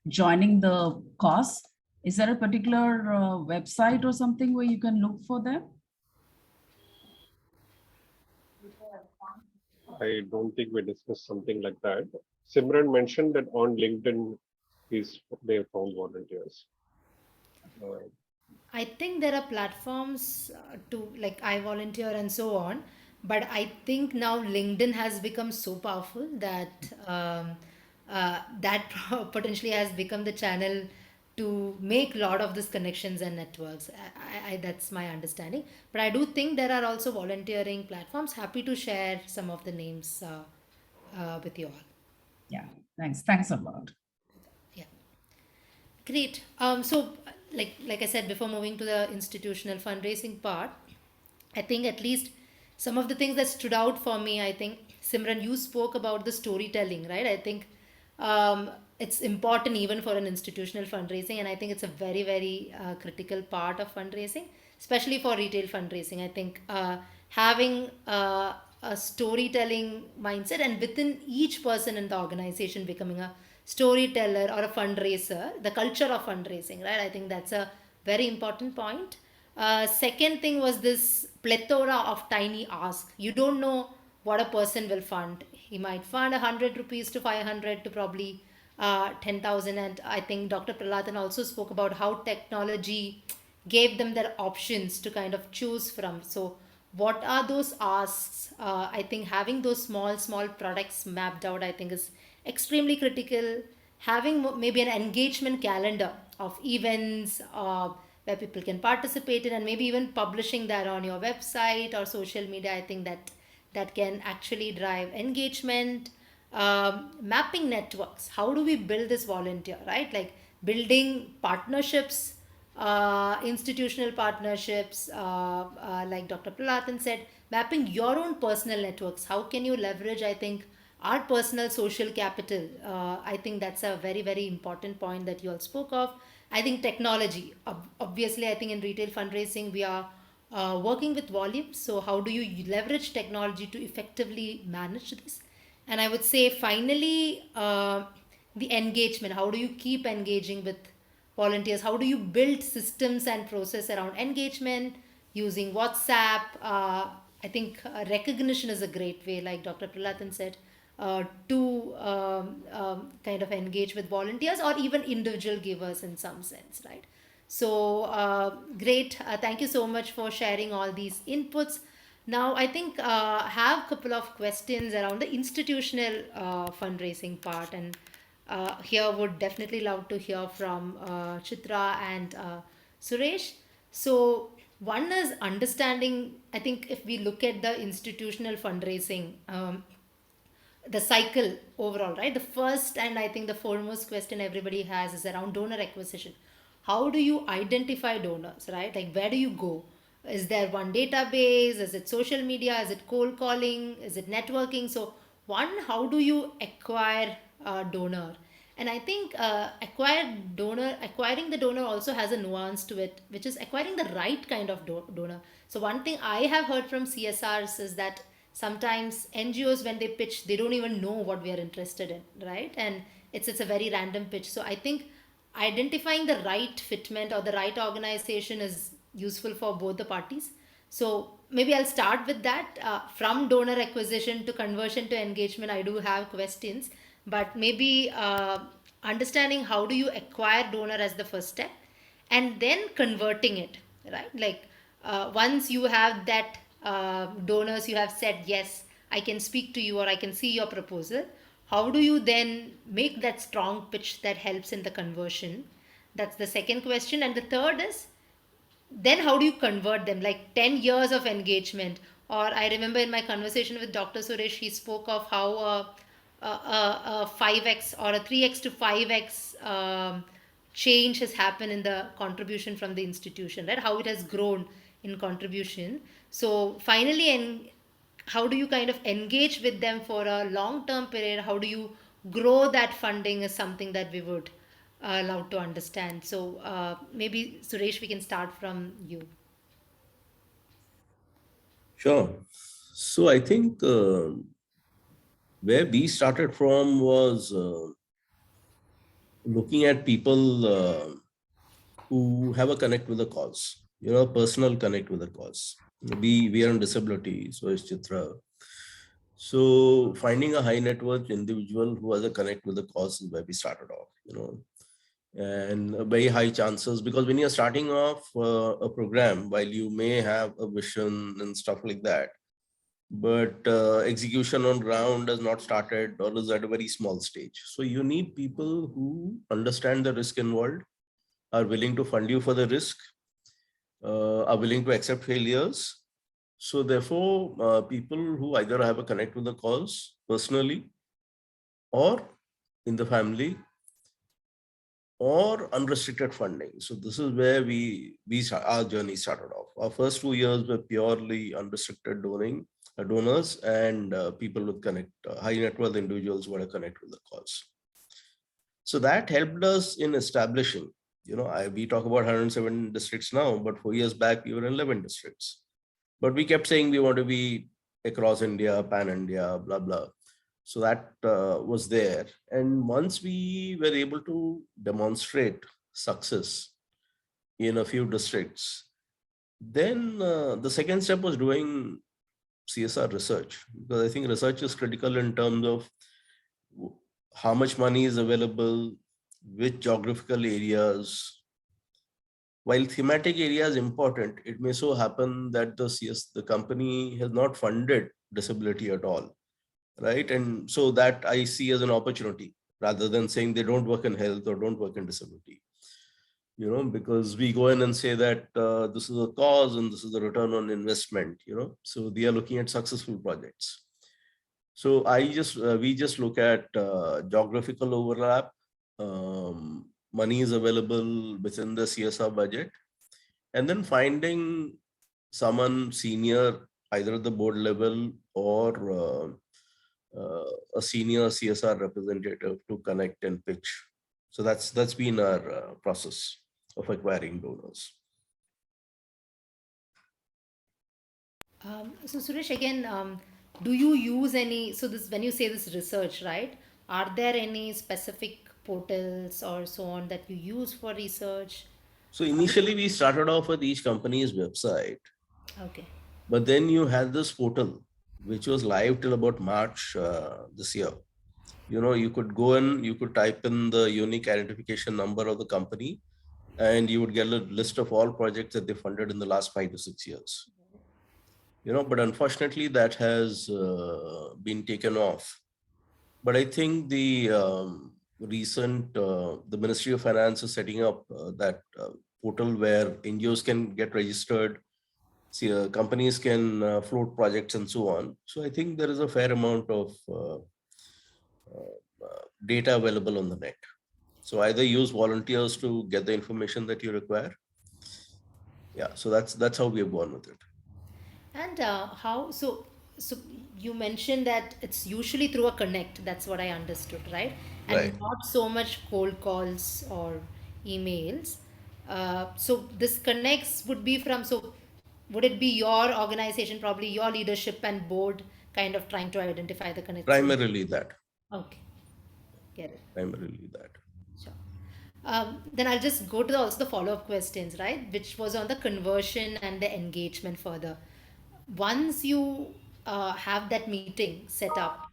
joining the cause. Is there a particular website or something where you can look for them? I don't think we discussed something like that. Simran mentioned that on LinkedIn, they found volunteers. I think there are platforms to like I volunteer and so on, but I think now LinkedIn has become so powerful that that potentially has become the channel to make a lot of these connections and networks. That's my understanding. But I do think there are also volunteering platforms. Happy to share some of the names with you all. Yeah, thanks. Thanks a lot. Yeah. Great. So, like I said before, moving to the institutional fundraising part, I think at least some of the things that stood out for me. I think Simran, you spoke about the storytelling, right? I think it's important even for an institutional fundraising, and I think it's a very very critical part of fundraising, especially for retail fundraising. I think having a storytelling mindset, and within each person in the organization becoming a storyteller or a fundraiser, the culture of fundraising, right? I think that's a very important point. Second thing was this plethora of tiny asks. You don't know what a person will fund. He might fund 100 rupees to 500 to probably 10,000. And I think Dr. Prahlatan also spoke about how technology gave them their options to kind of choose from. So what are those asks? I think having those small products mapped out, I think, is extremely critical. Having maybe an engagement calendar of events where people can participate in, and maybe even publishing that on your website or social media, I think that can actually drive engagement. Mapping networks, how do we build this volunteer, right? Like building partnerships, institutional partnerships, like Dr. Pralathan said, mapping your own personal networks. How can you leverage, I think, our personal social capital? I think that's a very important point that you all spoke of. I think technology, obviously, I think in retail fundraising, we are working with volumes. So, how do you leverage technology to effectively manage this? And I would say, finally, the engagement. How do you keep engaging with volunteers? How do you build systems and process around engagement using WhatsApp? I think recognition is a great way, like Dr. Pralathan said, to kind of engage with volunteers or even individual givers in some sense, right? So great. Thank you so much for sharing all these inputs. Now, I think have a couple of questions around the institutional fundraising part, and here would definitely love to hear from Chitra and Suresh. So one is understanding, I think if we look at the institutional fundraising, the cycle overall, right? The first and I think the foremost question everybody has is around donor acquisition. How do you identify donors, right? Like, where do you go? Is there one database? Is it social media? Is it cold calling? Is it networking? So one, how do you acquire a donor? And I think acquiring the donor also has a nuance to it, which is acquiring the right kind of donor. So one thing I have heard from CSRs is that sometimes NGOs, when they pitch, they don't even know what we are interested in, right? And it's a very random pitch. So I think identifying the right fitment or the right organization is useful for both the parties. So maybe I'll start with that. From donor acquisition to conversion to engagement, I do have questions, but maybe understanding how do you acquire donor as the first step, and then converting it, right? Like once you have that donors, you have said yes, I can speak to you or I can see your proposal. How do you then make that strong pitch that helps in the conversion? That's the second question. And the third is, then how do you convert them, like 10 years of engagement? Or I remember in my conversation with Dr. Suresh, he spoke of how a 5x or a 3x to 5x change has happened in the contribution from the institution, right? How it has grown in contribution. So finally, and how do you kind of engage with them for a long term period? How do you grow that funding is something that we would love to understand. So maybe Suresh, we can start from you. Sure. So I think where we started from was looking at people who have a connect with the cause, personal connect with the cause. We are on disability, so is Chitra. So finding a high net worth individual who has a connect with the cause is where we started off, and very high chances, because when you're starting off a program, while you may have a vision and stuff like that, but execution on ground has not started or is at a very small stage. So you need people who understand the risk involved, are willing to fund you for the risk, are willing to accept failures. So therefore, people who either have a connect with the cause personally or in the family or unrestricted funding. So this is where our journey started off. Our first 2 years were purely unrestricted donors and people with high net worth individuals who want to connect with the cause. So that helped us in establishing, we talk about 107 districts now, but 4 years back we were in 11 districts. But we kept saying we want to be across India, pan India, blah, blah. So that was there. And once we were able to demonstrate success in a few districts, then the second step was doing CSR research, because I think research is critical in terms of how much money is available, which geographical areas, while thematic area is important, it may so happen that the company has not funded disability at all, right? And so that I see as an opportunity rather than saying they don't work in health or don't work in disability. Because we go in and say that this is a cause and this is the return on investment, so they are looking at successful projects. So we just look at geographical overlap, money is available within the CSR budget, and then finding someone senior, either at the board level or a senior CSR representative to connect and pitch. So that's been our process of acquiring donors. So Suresh, again, do you use any, so this, when you say this research, right? Are there any specific portals or so on that you use for research? So initially we started off with each company's website, Okay. but then you had this portal, which was live till about March this year. You could go in, you could type in the unique identification number of the company, and you would get a list of all projects that they funded in the last 5 to 6 years. But unfortunately that has been taken off. But I think the the Ministry of Finance is setting up that portal where NGOs can get registered, companies can float projects and so on. So I think there is a fair amount of data available on the net. So either use volunteers to get the information that you require. Yeah, so that's how we have gone with it. And so you mentioned that it's usually through a connect. That's what I understood, right? And Right. not so much cold calls or emails. So this connects would be from, so would it be your organization, probably your leadership and board, kind of trying to identify the connects? Primarily that. Okay, get it. Primarily that. Sure. Then I'll just go to also the follow-up questions, right? Which was on the conversion and the engagement further. Once you have that meeting set up,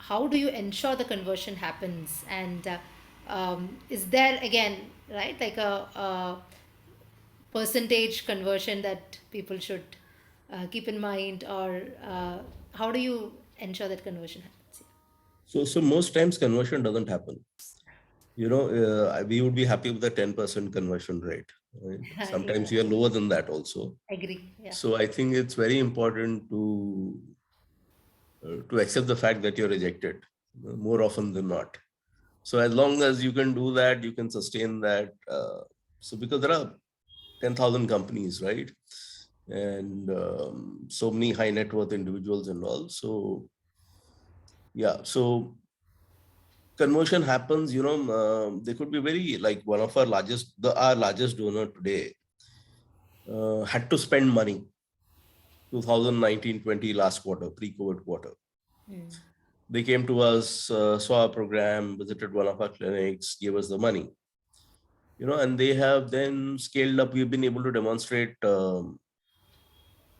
how do you ensure the conversion happens? And is there again, right, like a percentage conversion that people should keep in mind, or how do you ensure that conversion happens? So most times conversion doesn't happen. We would be happy with the 10% conversion rate. Right? Sometimes we are lower than that also. Agree. Yeah. So I think it's very important to accept the fact that you're rejected more often than not. So as long as you can do that, you can sustain that. So because there are 10,000 companies, right? And so many high net worth individuals and all. So yeah, so conversion happens, they could be very, like one of our largest donor today had to spend money 2019-20 last quarter, pre-COVID quarter. They came to us, saw our program, visited one of our clinics, gave us the money, and they have then scaled up. We've been able to demonstrate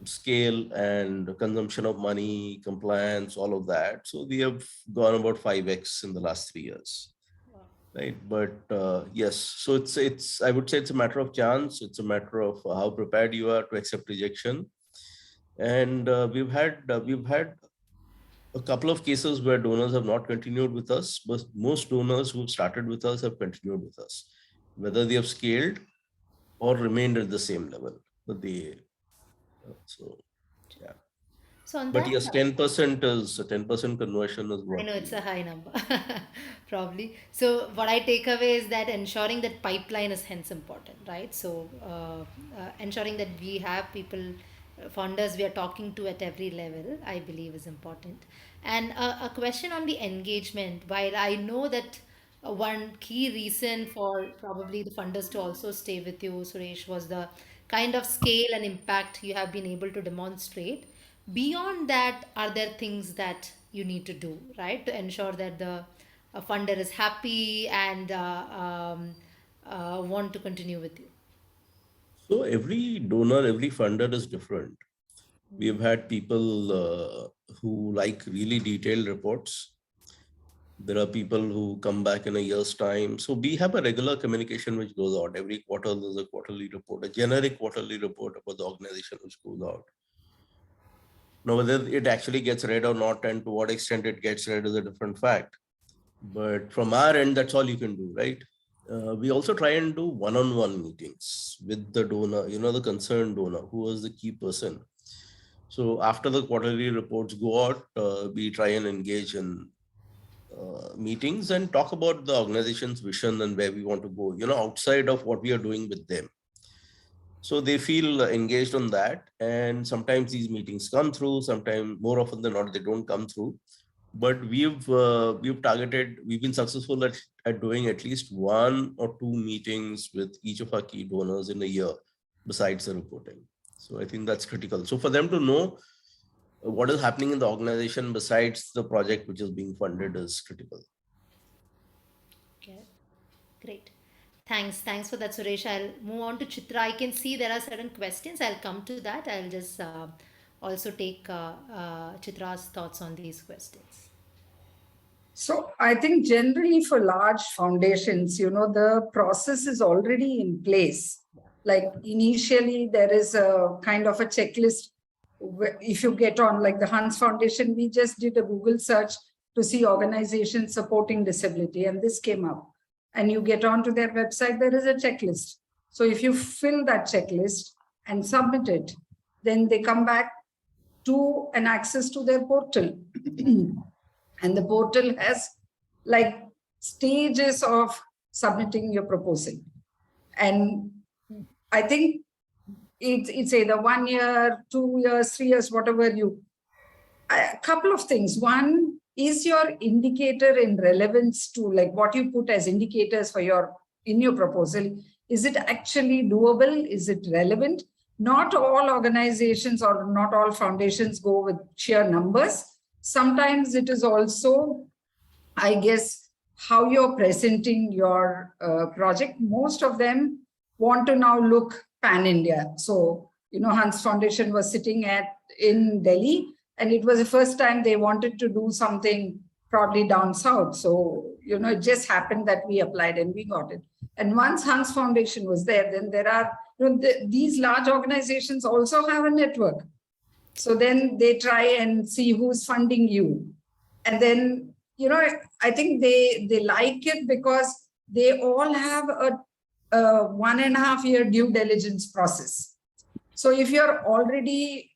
scale and consumption of money, compliance, all of that. So we have gone about 5x in the last 3 years. Right. But yes, so it's I would say it's a matter of chance. It's a matter of how prepared you are to accept rejection. And we've had a couple of cases where donors have not continued with us, but most donors who've started with us have continued with us, whether they have scaled or remained at the same level. But so yeah. So on But that yes, note, 10% conversion is I what know we it's a high number, probably. So what I take away is that ensuring that pipeline is hence important, right? So ensuring that we have people, founders we are talking to at every level, I believe is important. And a question on the engagement, while I know that one key reason for probably the funders to also stay with you, Suresh, was the kind of scale and impact you have been able to demonstrate. Beyond that, are there things that you need to do, right, to ensure that the funder is happy and want to continue with you? So every donor, every funder is different. We have had people who like really detailed reports. There are people who come back in a year's time. So we have a regular communication which goes out. Every quarter, there's a quarterly report, a generic quarterly report about the organization which goes out. Now, whether it actually gets read or not and to what extent it gets read is a different fact. But from our end, that's all you can do, right? We also try and do one-on-one meetings with the donor, the concerned donor, who was the key person. So after the quarterly reports go out, we try and engage in meetings and talk about the organization's vision and where we want to go, outside of what we are doing with them. So they feel engaged on that. And sometimes these meetings come through, sometimes more often than not, they don't come through. But we've been successful at doing at least 1 or 2 meetings with each of our key donors in a year, besides the reporting. So I think that's critical. So for them to know what is happening in the organization besides the project which is being funded is critical. Okay, great. Thanks for that, Suresh. I'll move on to Chitra. I can see there are certain questions. I'll come to that. I'll just also take Chitra's thoughts on these questions. So I think generally for large foundations, the process is already in place. Like initially, there is a kind of a checklist. If you get on, like the Hans Foundation, we just did a Google search to see organizations supporting disability, and this came up. And you get onto their website, there is a checklist. So if you fill that checklist and submit it, then they come back to an access to their portal. And the portal has like stages of submitting your proposal. And I think it's either 1 year, 2 years, 3 years, whatever a couple of things. One, is your indicator in relevance to like what you put as indicators for in your proposal? Is it actually doable? Is it relevant? Not all organizations or not all foundations go with sheer numbers. Sometimes it is also, I guess, how you're presenting your project. Most of them want to now look pan-India. So, Hans Foundation was sitting in Delhi, and it was the first time they wanted to do something probably down south. So, it just happened that we applied and we got it. And once Hans Foundation was there, then there are, these large organizations also have a network. So then they try and see who's funding you. And then, I think they like it because they all have a 1.5 year due diligence process. So if you're already,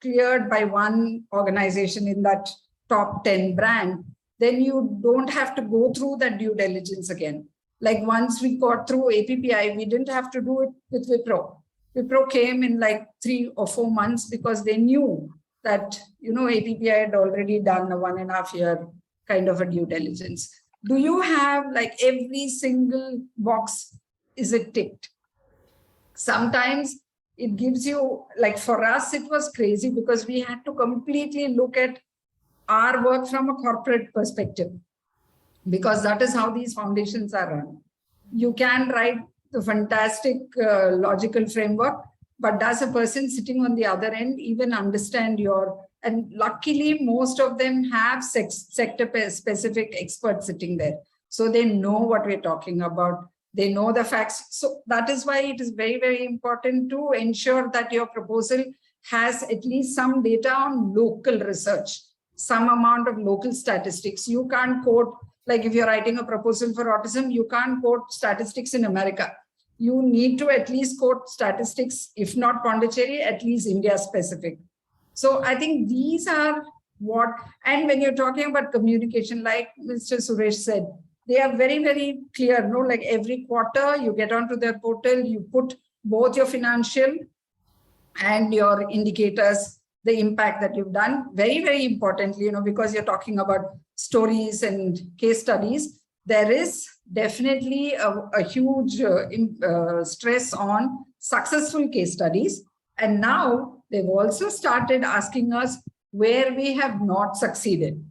cleared by one organization in that top 10 brand, then you don't have to go through that due diligence again. Like once we got through APPI, we didn't have to do it with Wipro. Wipro came in like 3 or 4 months because they knew that, APPI had already done a 1.5 year kind of a due diligence. Do you have like every single box, is it ticked? Sometimes it gives you, like for us, it was crazy because we had to completely look at our work from a corporate perspective, because that is how these foundations are run. You can write the fantastic logical framework, but does a person sitting on the other end even understand and luckily most of them have sector specific experts sitting there. So they know what we're talking about. They know the facts. So that is why it is very, very important to ensure that your proposal has at least some data on local research, some amount of local statistics. You can't quote, like if you're writing a proposal for autism, you can't quote statistics in America. You need to at least quote statistics, if not Pondicherry, at least India specific. So I think these are and when you're talking about communication, like Mr. Suresh said, they are very, very clear. Like every quarter you get onto their portal, you put both your financial and your indicators, the impact that you've done. Very, very importantly, because you're talking about stories and case studies, there is definitely a huge stress on successful case studies. And now they've also started asking us where we have not succeeded.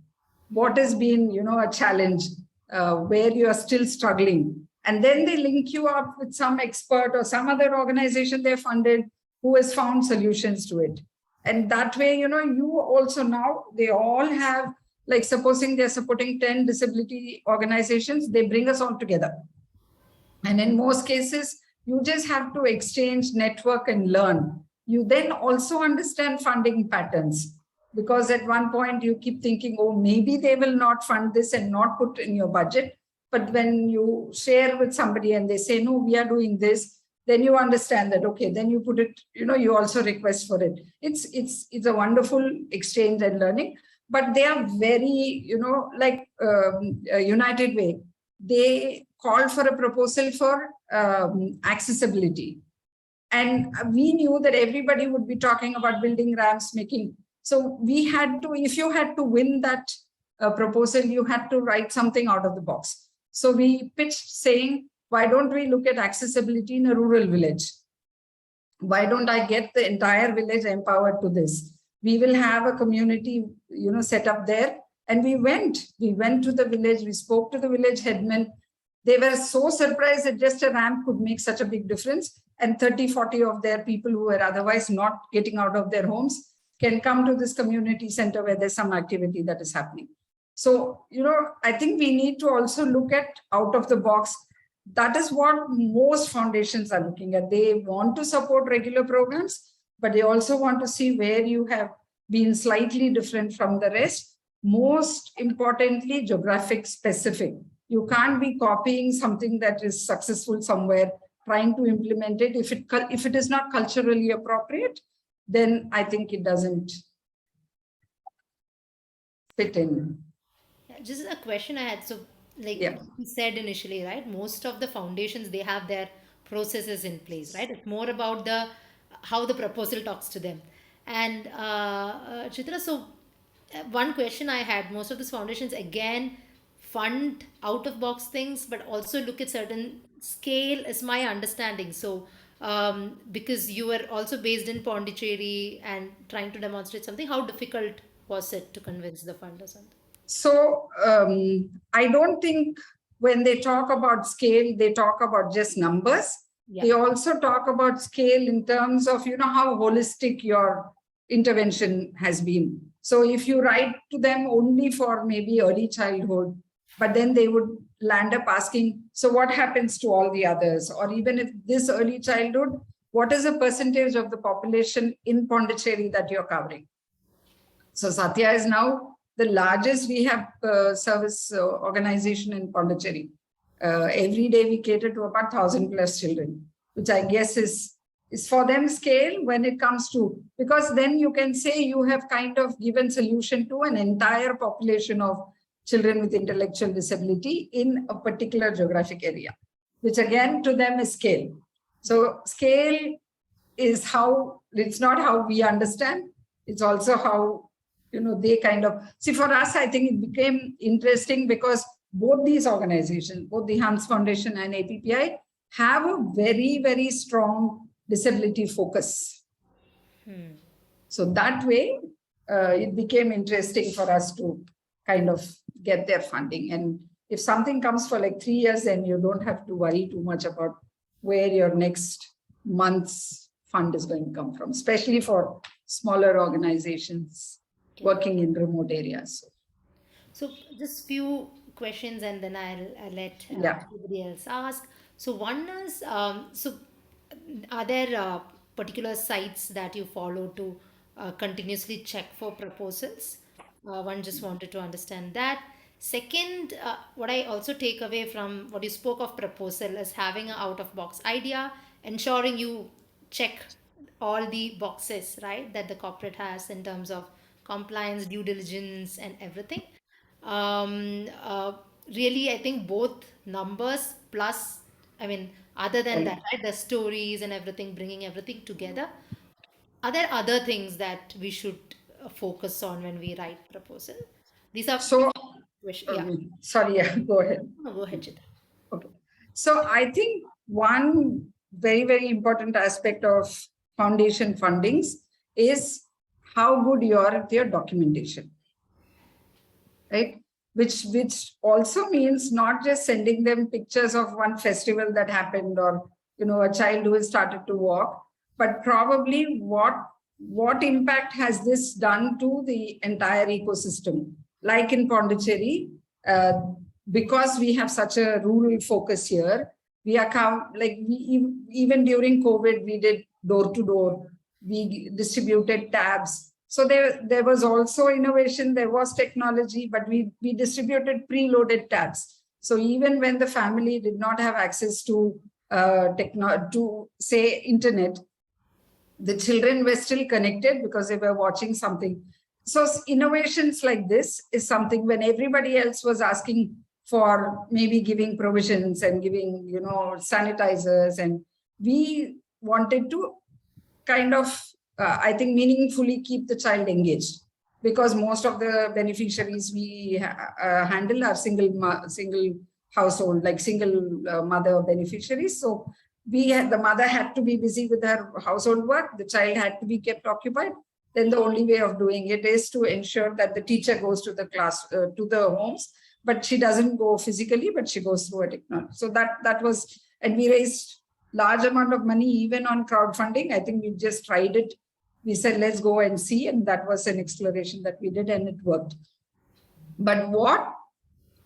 What has been, a challenge, where you are still struggling. And then they link you up with some expert or some other organization they funded who has found solutions to it. And that way, you also now, they all have Like supposing they're supporting 10 disability organizations, they bring us all together. And in most cases, you just have to exchange, network, and learn. You then also understand funding patterns, because at one point you keep thinking, oh, maybe they will not fund this and not put in your budget. But when you share with somebody and they say, no, we are doing this, then you understand that, okay, then you put it, you also request for it. It's a wonderful exchange and learning, but they are very, like United Way. They called for a proposal for accessibility. And we knew that everybody would be talking about building ramps, so we had to, if you had to win that proposal, you had to write something out of the box. So we pitched saying, why don't we look at accessibility in a rural village? Why don't I get the entire village empowered to this? We will have a community, set up there. And we went to the village, we spoke to the village headmen. They were so surprised that just a ramp could make such a big difference. And 30, 40 of their people who were otherwise not getting out of their homes can come to this community center where there's some activity that is happening. So, I think we need to also look at out of the box. That is what most foundations are looking at. They want to support regular programs, but they also want to see where you have been slightly different from the rest. Most importantly, geographic specific. You can't be copying something that is successful somewhere, trying to implement it. If it is not culturally appropriate, then I think it doesn't fit in. Just a question I had. So, like Yeah. you said initially, right? Most of the foundations, they have their processes in place, right? It's more about how the proposal talks to them. And Chitra, so one question I had: most of these foundations again fund out of box things, but also look at certain scale, is my understanding. So. Because you were also based in Pondicherry and trying to demonstrate something, how difficult was it to convince the funders on that? So I don't think when they talk about scale, they talk about just numbers. Yeah. They also talk about scale in terms of, how holistic your intervention has been. So if you write to them only for maybe early childhood, but then they would land up asking, so what happens to all the others? Or even if this early childhood, what is the percentage of the population in Pondicherry that you're covering? So Satya is now the largest rehab service organization in Pondicherry. Every day we cater to about 1,000+ children, which I guess is for them scale when it comes to, because then you can say you have kind of given solution to an entire population of children with intellectual disability in a particular geographic area, which again to them is scale. So scale is it's not how we understand, it's also how they kind of see. For us, I think it became interesting because both these organizations, both the Hans Foundation and APPI, have a very, very strong disability focus. So that way, it became interesting for us to kind of get their funding. And if something comes for like 3 years, then you don't have to worry too much about where your next month's fund is going to come from, especially for smaller organizations working in remote areas. So just few questions and then I'll let Yeah. everybody else ask. So one is, so are there particular sites that you follow to continuously check for proposals? One just wanted to understand that. Second, what I also take away from what you spoke of proposal is having an out of box idea, ensuring you check all the boxes, right, that the corporate has in terms of compliance, due diligence, and everything. Um, uh, Really, I think both numbers plus, I mean, other than that, right, the stories and everything, bringing everything together. Are there other things that we should focus on when we write proposal? These are So, yeah. sorry, yeah, go ahead. No, go ahead, Chitra. Okay. So I think one very, very important aspect of foundation fundings is how good you are at your documentation, right? Which also means not just sending them pictures of one festival that happened or, a child who has started to walk, but probably what impact has this done to the entire ecosystem? like in Pondicherry, uh, because we have such a rural focus here, we are even during COVID, we did door to door. We distributed tabs. So there was also innovation. There was technology, but we distributed preloaded tabs. So even when the family did not have access to to say internet, the children were still connected because they were watching something. So innovations like this is something when everybody else was asking for maybe giving provisions and giving, sanitizers, and we wanted to kind of, I think, meaningfully keep the child engaged, because most of the beneficiaries we handle are single household, like single mother beneficiaries. So the mother had to be busy with her household work, the child had to be kept occupied. Then the only way of doing it is to ensure that the teacher goes to the class, to the homes, but she doesn't go physically, but she goes through a technology. So that was, and we raised large amount of money even on crowdfunding. I think we just tried it. We said, let's go and see. And that was an exploration that we did, and it worked. But what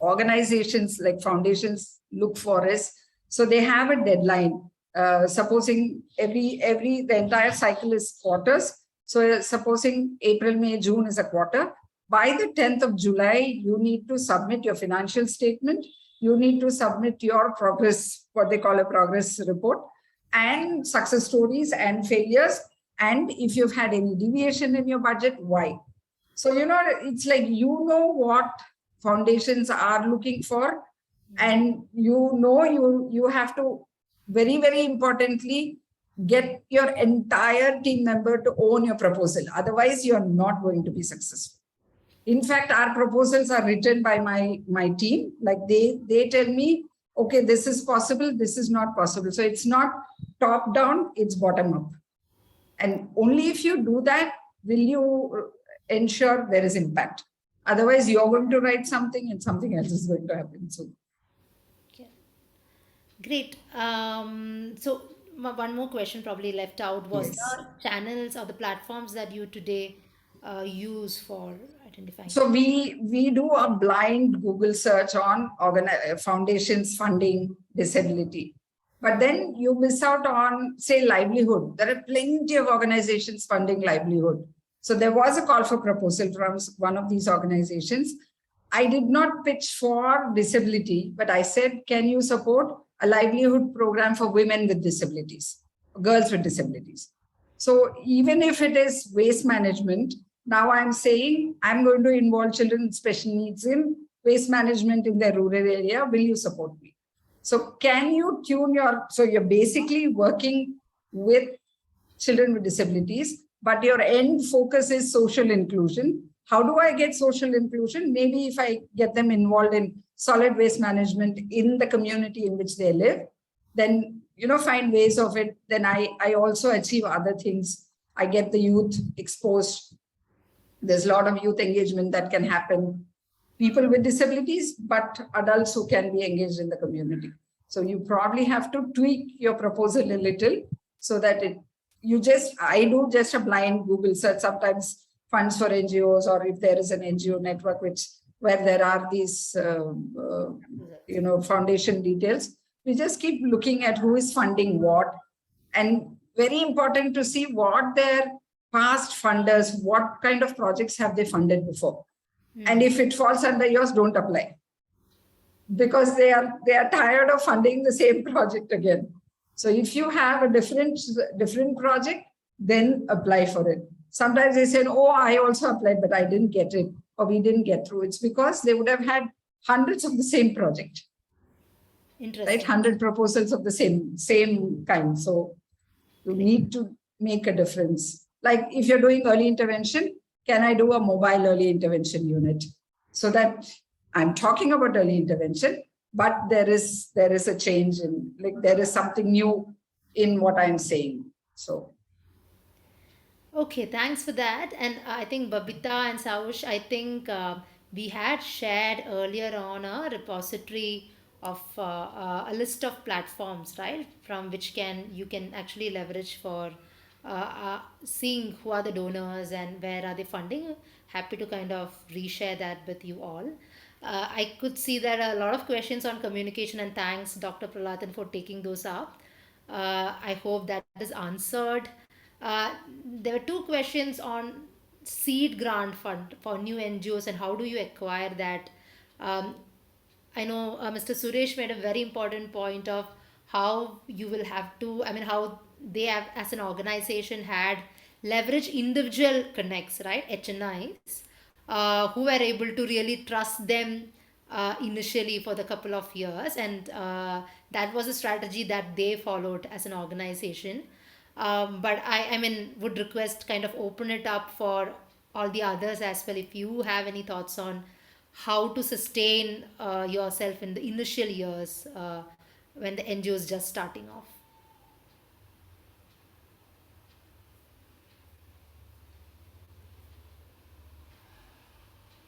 organizations like foundations look for is, so they have a deadline. Supposing the entire cycle is quarters. So supposing April, May, June is a quarter. By the 10th of July, you need to submit your financial statement. You need to submit your progress, what they call a progress report, and success stories and failures. And if you've had any deviation in your budget, why? So, it's like, what foundations are looking for, and you have to very, very importantly get your entire team member to own your proposal. Otherwise, you're not going to be successful. In fact, our proposals are written by my team. Like they tell me, okay, this is possible, this is not possible. So it's not top down, it's bottom up. And only if you do that will you ensure there is impact. Otherwise, you're going to write something and something else is going to happen. So Okay. Great. So one more question probably left out was yes. the channels or the platforms that you today use for identifying. So we do a blind Google search on foundations funding disability. But then you miss out on, say, livelihood. There are plenty of organizations funding livelihood. So there was a call for proposal from one of these organizations. I did not pitch for disability, but I said, can you support a livelihood program for women with disabilities, girls with disabilities? So even if it is waste management, now I'm saying I'm going to involve children with special needs in waste management in their rural area. Will you support me? So can you tune so you're basically working with children with disabilities, but your end focus is social inclusion. How do I get social inclusion? Maybe if I get them involved in solid waste management in the community in which they live, then, find ways of it. Then I also achieve other things. I get the youth exposed. There's a lot of youth engagement that can happen. People with disabilities, but adults who can be engaged in the community. So you probably have to tweak your proposal a little so that I do just a blind Google search, sometimes funds for NGOs, or if there is an NGO network where there are these, foundation details, we just keep looking at who is funding what. And very important to see what their past funders, what kind of projects have they funded before. And if it falls under yours, don't apply, because they are tired of funding the same project again. So if you have a different project, then apply for it. Sometimes they say, oh, I also applied, but I didn't get it, or we didn't get through. It's because they would have had hundreds of the same project. Interesting. Right? 100 proposals of the same kind. So you need to make a difference. Like if you're doing early intervention, can I do a mobile early intervention unit? So that I'm talking about early intervention, but there is a change in, like, there is something new in what I'm saying. So Okay, thanks for that. And I think Babita and Saush, I think we had shared earlier on a repository of a list of platforms, right, from which you can actually leverage for seeing who are the donors and where are they funding. Happy to kind of reshare that with you all. I could see there are a lot of questions on communication, and thanks, Dr. Pralathan, for taking those up. I hope that is answered. There were two questions on seed grant fund for new NGOs and how do you acquire that. Um, I know Mr. Suresh made a very important point of how you will have to, I mean, how they have, as an organization, had leverage individual connects, right? HNIs, who were able to really trust them initially for the couple of years. And that was a strategy that they followed as an organization. But I mean, would request kind of open it up for all the others as well. If you have any thoughts on how to sustain yourself in the initial years when the NGO is just starting off.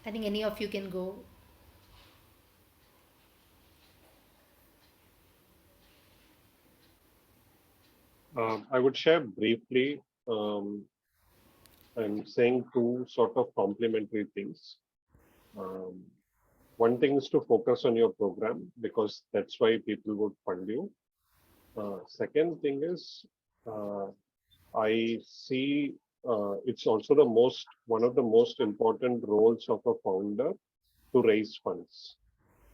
I think any of you can go. I would share briefly. I'm saying two sort of complementary things. One thing is to focus on your program because that's why people would fund you. Second thing is, I see it's also one of the most important roles of a founder to raise funds.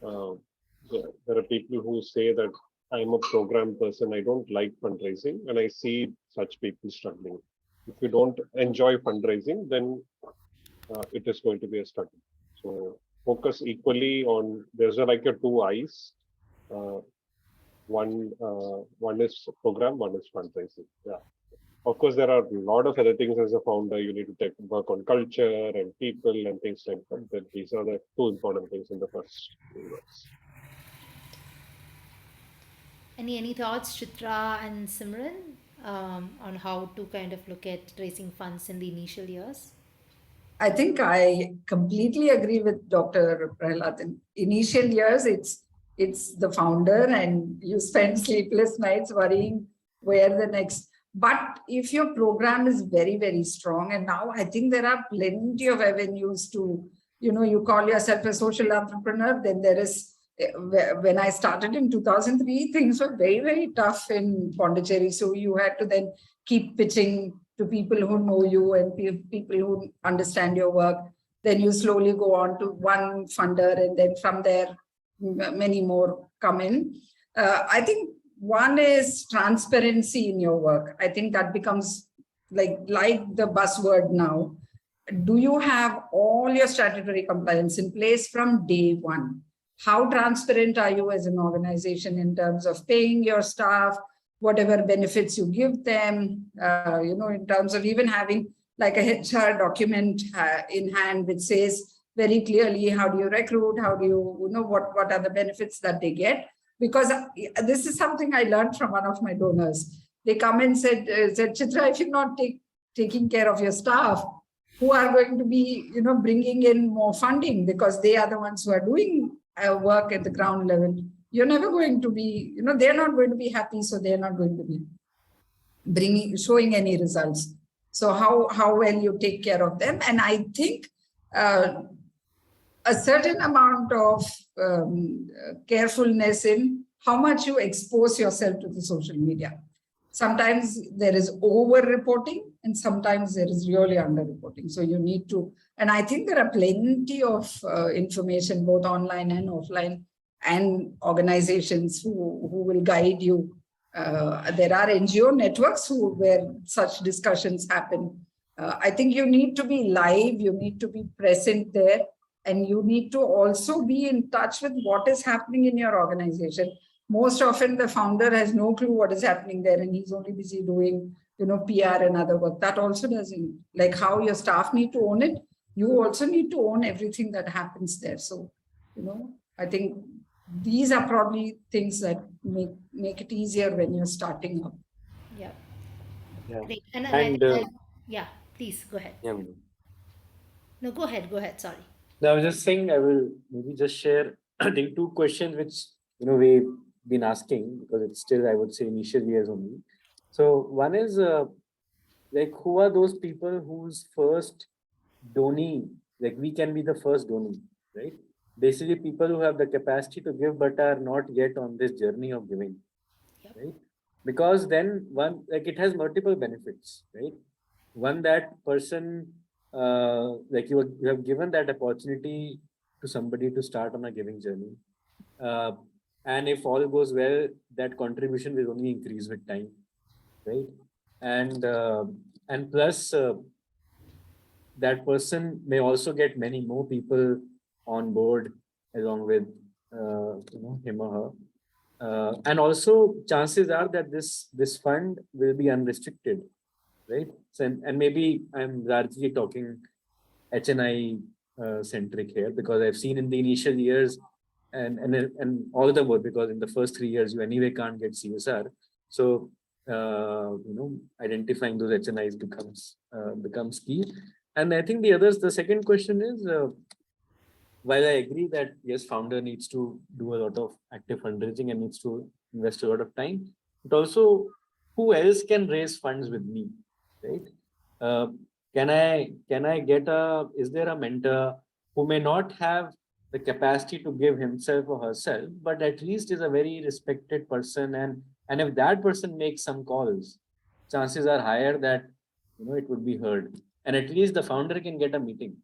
There are people who say that I'm a program person, I don't like fundraising, and I see such people struggling. If you don't enjoy fundraising, then it is going to be a struggle. So focus equally on, there's like your two eyes. One is program, one is fundraising. Yeah. Of course, there are a lot of other things as a founder. You need to work on culture and people and things like that. But these are the two important things in the first few years. Any thoughts, Chitra and Simran, on how to kind of look at raising funds in the initial years? I think I completely agree with Dr. Prahlad. In initial years, it's the founder, and you spend sleepless nights worrying where the next. But if your program is very, very strong, and now I think there are plenty of avenues to, you call yourself a social entrepreneur, then there is. When I started in 2003, things were very, very tough in Pondicherry. So you had to then keep pitching to people who know you and people who understand your work. Then you slowly go on to one funder, and then from there, many more come in. I think one is transparency in your work. I think that becomes like the buzzword now. Do you have all your statutory compliance in place from day one? How transparent are you as an organization in terms of paying your staff, whatever benefits you give them, in terms of even having like a HR document in hand, which says very clearly, how do you recruit? How do what are the benefits that they get? Because this is something I learned from one of my donors. They come and said, Chitra, if you're not taking care of your staff, who are going to be, bringing in more funding, because they are the ones who are doing work at the ground level. You're never going to be, they're not going to be happy, so they're not going to be showing any results. So how well you take care of them. And I think a certain amount of carefulness in how much you expose yourself to the social media. Sometimes there is over reporting and sometimes there is really under reporting. So you need to, and I think there are plenty of information, both online and offline, and organizations who will guide you. There are NGO networks where such discussions happen. I think you need to be live, you need to be present there, and you need to also be in touch with what is happening in your organization. Most often the founder has no clue what is happening there, and he's only busy doing, PR and other work. That also doesn't, like how your staff need to own it, you also need to own everything that happens there. So, I think these are probably things that make it easier when you're starting up. Yeah. Yeah. Great. Yeah, please go ahead. Yeah. No, go ahead. Sorry. No, I was just saying, I will maybe just share the two questions which, we've been asking, because it's still, I would say, initial years only. So one is, like who are those people whose first donee, like we can be the first donee, right? Basically, people who have the capacity to give but are not yet on this journey of giving, Yep. right? Because then one, like it has multiple benefits, right? One, that person, like you have given that opportunity to somebody to start on a giving journey. Uh, and if all goes well, that contribution will only increase with time, right? And and plus, that person may also get many more people on board along with him or her. And also, chances are that this fund will be unrestricted, right? So, and maybe I'm largely talking HNI centric here, because I've seen in the initial years and all the more, because in the first 3 years you anyway can't get CSR. So identifying those HNIs becomes key. And I think the second question is, while I agree that yes, founder needs to do a lot of active fundraising and needs to invest a lot of time, but also who else can raise funds with me, right? Uh, can I get a, is there a mentor who may not have the capacity to give himself or herself, but at least is a very respected person, and if that person makes some calls, chances are higher that it would be heard, and at least the founder can get a meeting,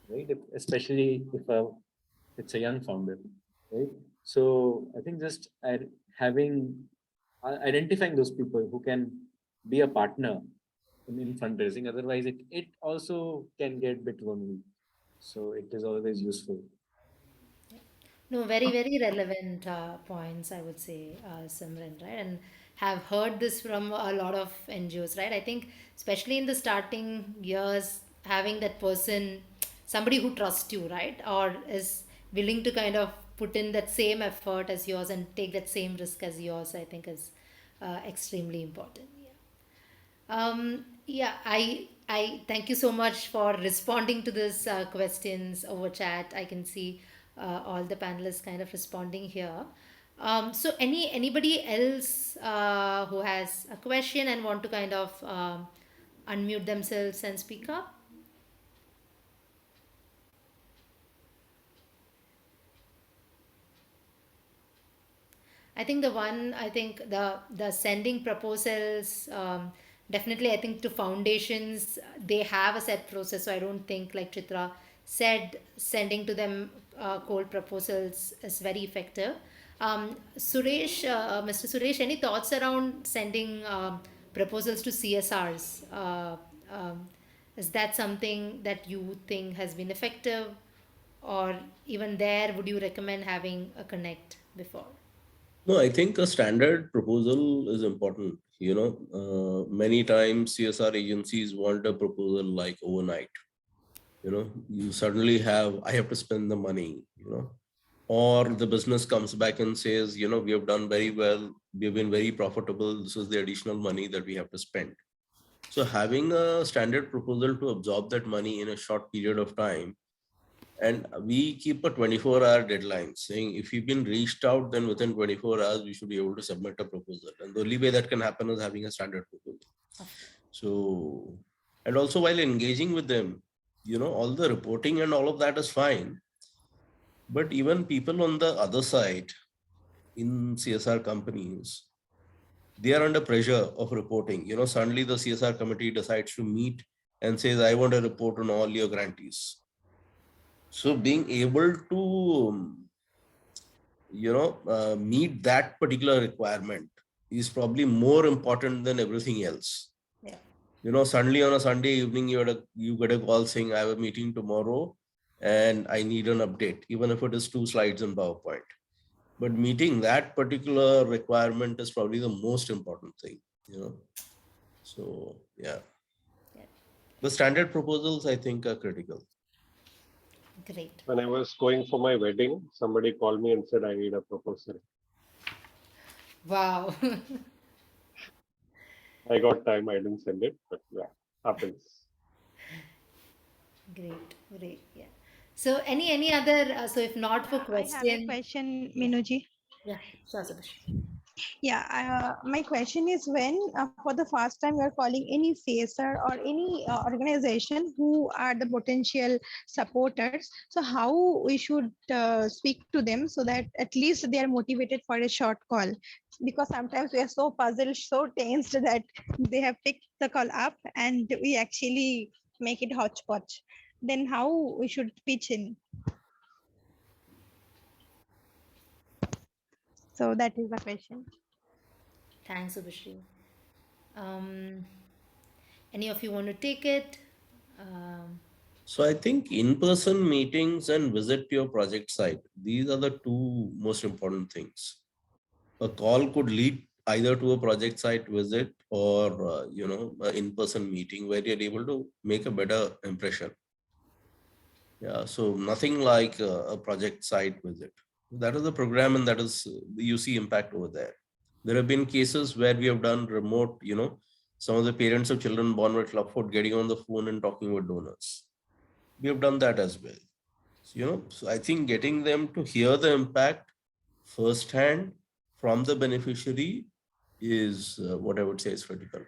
right? Especially if it's a young founder, right? So I think just having identifying those people who can be a partner in fundraising. Otherwise, it also can get bit lonely. So it is always useful. No, very, very relevant points, I would say, Simran, right? And have heard this from a lot of NGOs, right? I think, especially in the starting years, having that person, somebody who trusts you, right? Or is willing to kind of put in that same effort as yours and take that same risk as yours, I think is extremely important. Yeah. Yeah, I thank you so much for responding to this questions over chat. I can see all the panelists kind of responding here. So anybody else who has a question and want to kind of unmute themselves and speak up? I think the sending proposals, definitely I think to foundations they have a set process, so I don't think, like Chitra said, sending to them cold proposals is very effective. Mr. Suresh, any thoughts around sending proposals to CSRs? Is that something that you think has been effective, or even there would you recommend having a connect before? No, I think a standard proposal is important. Many times CSR agencies want a proposal like overnight. You suddenly have, I have to spend the money, or the business comes back and says, we have done very well, we have been very profitable, this is the additional money that we have to spend. So having a standard proposal to absorb that money in a short period of time, and we keep a 24-hour deadline saying if you've been reached out, then within 24 hours, we should be able to submit a proposal. And the only way that can happen is having a standard proposal. So, and also while engaging with them, all the reporting and all of that is fine. But even people on the other side in CSR companies, they are under pressure of reporting. Suddenly the CSR committee decides to meet and says, I want to report on all your grantees. So being able to, meet that particular requirement is probably more important than everything else. Yeah. Suddenly on a Sunday evening, you get a call saying, I have a meeting tomorrow and I need an update, even if it is 2 slides in PowerPoint. But meeting that particular requirement is probably the most important thing, So, yeah. Yeah. The standard proposals, I think, are critical. Great. When I was going for my wedding, somebody called me and said, I need a proposal. Wow. I got time, I didn't send it, but yeah, happens. Great, great. Yeah. So any other, so if not for I have a question, question, yeah, Minuji. yeah, sure, Subhash. Yeah, my question is when for the first time you are calling any facer or any organization who are the potential supporters, so how we should speak to them so that at least they are motivated for a short call? Because sometimes we are so puzzled, so tensed that they have picked the call up and we actually make it hodgepodge. Then how we should pitch in? So that is the question. Thanks, Subhashri. Um, any of you want to take it? So I think in-person meetings and visit your project site, these are the two most important things. A call could lead either to a project site visit or, an in-person meeting where you're able to make a better impression. Yeah, so nothing like a project site visit. That is the program and that is, you see impact over there. There have been cases where we have done remote, some of the parents of children born with clubfoot getting on the phone and talking with donors. We have done that as well. So I think getting them to hear the impact firsthand from the beneficiary is what I would say is critical.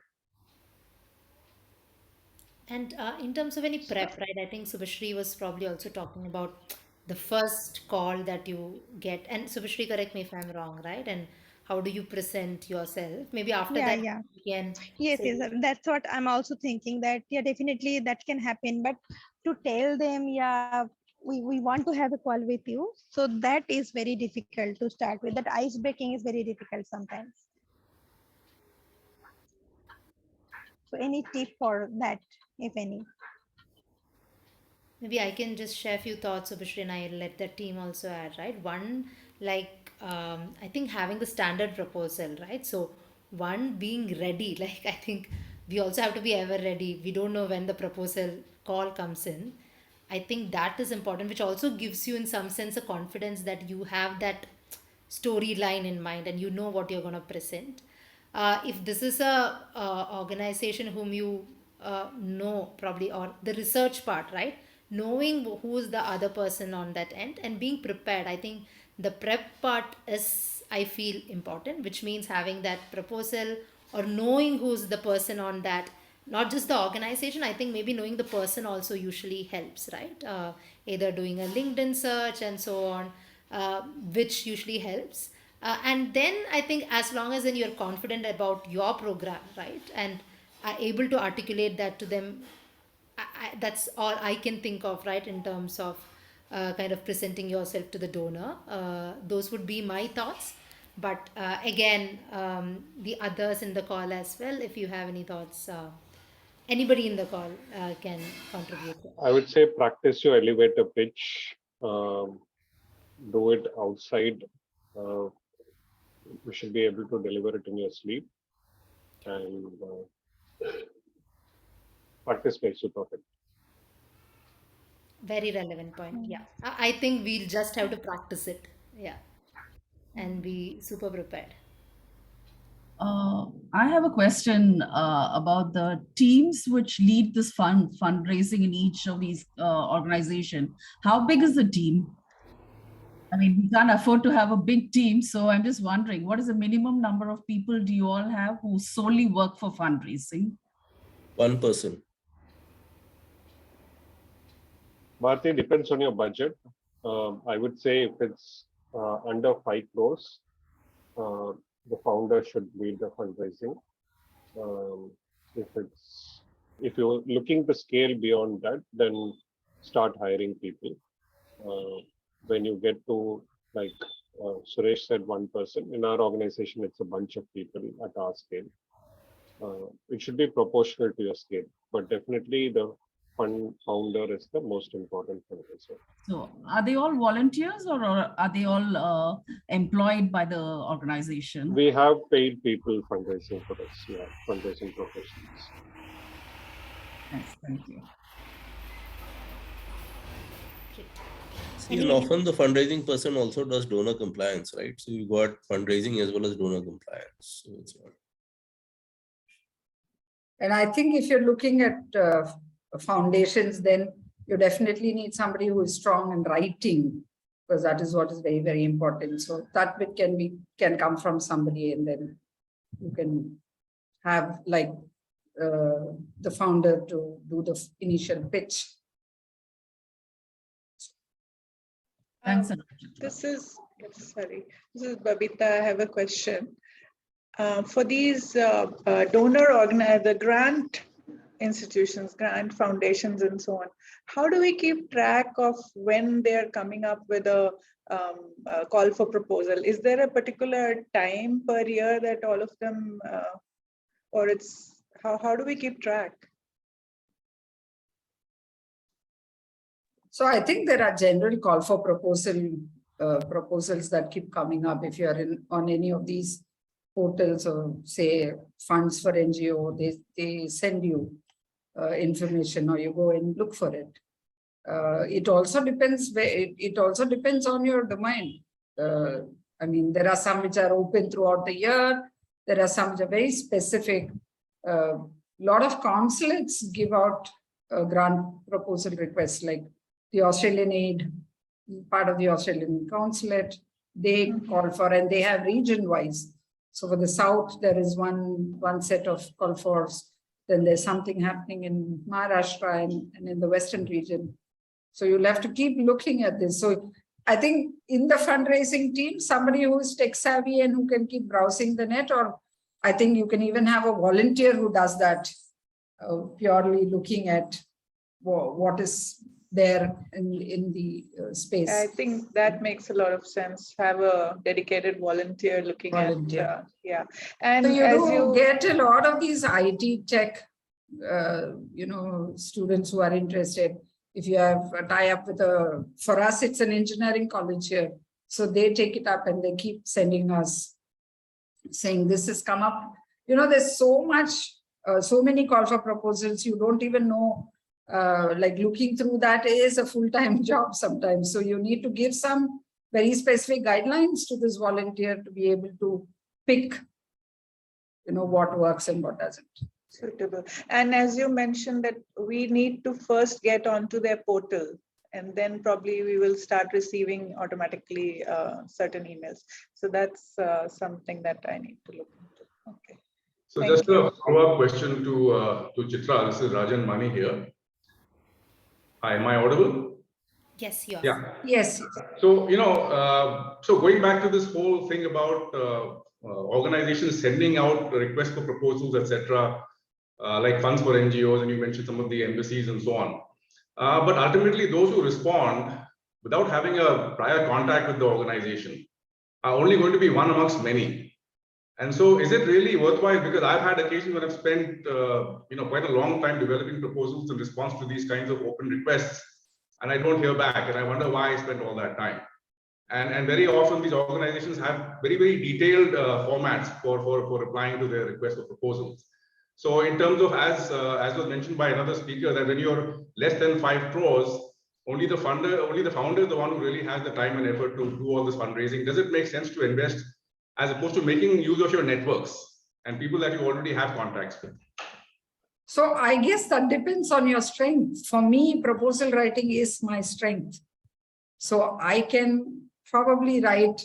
And in terms of any prep, right, I think Subhashri was probably also talking about the first call that you get. And Subhashri, correct me if I'm wrong, right? And how do you present yourself? Maybe after Yeah, that, yeah. we can Yes, say, yes, that's what I'm also thinking, that yeah, definitely that can happen. But to tell them, yeah, we want to have a call with you. So that is very difficult to start with. That ice breaking is very difficult sometimes. So any tip for that, if any? maybe I can just share a few thoughts, Subhashri, and I'll let the team also add, right? One, like, I think having the standard proposal, right? So, one, being ready, like, I think we also have to be ever ready. We don't know when the proposal call comes in. I think that is important, which also gives you, in some sense, a confidence that you have that storyline in mind and you know what you're going to present. If this is a organization whom you know probably, or the research part, right, knowing who's the other person on that end and being prepared, I think the prep part is, I feel, important, which means having that proposal or knowing who's the person on that, not just the organization. I think maybe knowing the person also usually helps, right? Either doing a LinkedIn search and so on, which usually helps. And then I think as long as then you're confident about your program, right, and are able to articulate that to them, that's all I can think of, right, in terms of kind of presenting yourself to the donor. Those would be my thoughts. But again, the others in the call as well, if you have any thoughts, anybody in the call can contribute. I would say practice your elevator pitch. Um, do it outside. Uh, you should be able to deliver it in your sleep, and practice makes you perfect. Very relevant point. Yeah. I think we'll just have to practice it. Yeah. And be super prepared. I have a question about the teams which lead this fundraising in each of these organization. How big is the team? I mean, we can't afford to have a big team, so I'm just wondering, what is the minimum number of people do you all have who solely work for fundraising? One person. Bharti, depends on your budget. I would say if it's under 5 crores, uh, the founder should lead the fundraising. Um, if you're looking to scale beyond that, then start hiring people. When you get to, like Suresh said, one person, in our organization, it's a bunch of people at our scale. It should be proportional to your scale, but definitely the fund founder is the most important fundraiser. So are they all volunteers or are they all employed by the organization? We have paid people fundraising for us, yeah, fundraising professionals. Yes, thank you. Great. See, and Any often the fundraising person also does donor compliance, right? So you got fundraising as well as donor compliance. So it's not. And I think if you're looking at foundations, then you definitely need somebody who is strong in writing because that is what is very, very important. So that bit can come from somebody, and then you can have like the founder to do the initial pitch. Thanks. This is Babita. I have a question. For these the grant institutions, grant foundations, and so on, how do we keep track of when they're coming up with a call for proposal? Is there a particular time per year that all of them, or it's how do we keep track? So I think there are general call for proposals that keep coming up. If you're on any of these portals, or say funds for NGO, they send you information, or you go and look for it. It also depends on your domain. I mean, there are some which are open throughout the year. There are some which are very specific. A lot of consulates give out grant proposal requests, like the Australian Aid, part of the Australian Consulate, they call for, and they have region-wise. So for the South, there is one set of call fors. Then there's something happening in Maharashtra and in the Western region. So you'll have to keep looking at this. So I think in the fundraising team, somebody who is tech savvy and who can keep browsing the net, or I think you can even have a volunteer who does that, purely looking at what is there in the space. I think that makes a lot of sense. Have a dedicated volunteer looking at, yeah. And so you as do get a lot of these IT tech, students who are interested. If you have a tie-up with for us, it's an engineering college here. So they take it up and they keep sending us, saying this has come up. There's so many call for proposals, you don't even know. Like looking through that is a full-time job sometimes. So you need to give some very specific guidelines to this volunteer to be able to pick, what works and what doesn't. Suitable. And as you mentioned that we need to first get onto their portal, and then probably we will start receiving automatically certain emails. So that's something that I need to look into. Okay. So just a follow-up question to Chitra. This is Rajan Mani here. Hi, am I audible? Yes, you are. Yeah. Yes. So, so going back to this whole thing about organizations sending out requests for proposals, etc., like funds for NGOs, and you mentioned some of the embassies and so on. But ultimately, those who respond without having a prior contact with the organization are only going to be one amongst many. And so is it really worthwhile? Because I've had occasions when I've spent quite a long time developing proposals in response to these kinds of open requests, and I don't hear back, and I wonder why I spent all that time. And very often these organizations have very, very detailed formats for replying to their request for proposals. So in terms of, as was mentioned by another speaker, that when you're less than 5 crores, only the founder is the one who really has the time and effort to do all this fundraising. Does it make sense to invest as opposed to making use of your networks and people that you already have contacts with? So I guess that depends on your strength. For me, proposal writing is my strength. So I can probably write,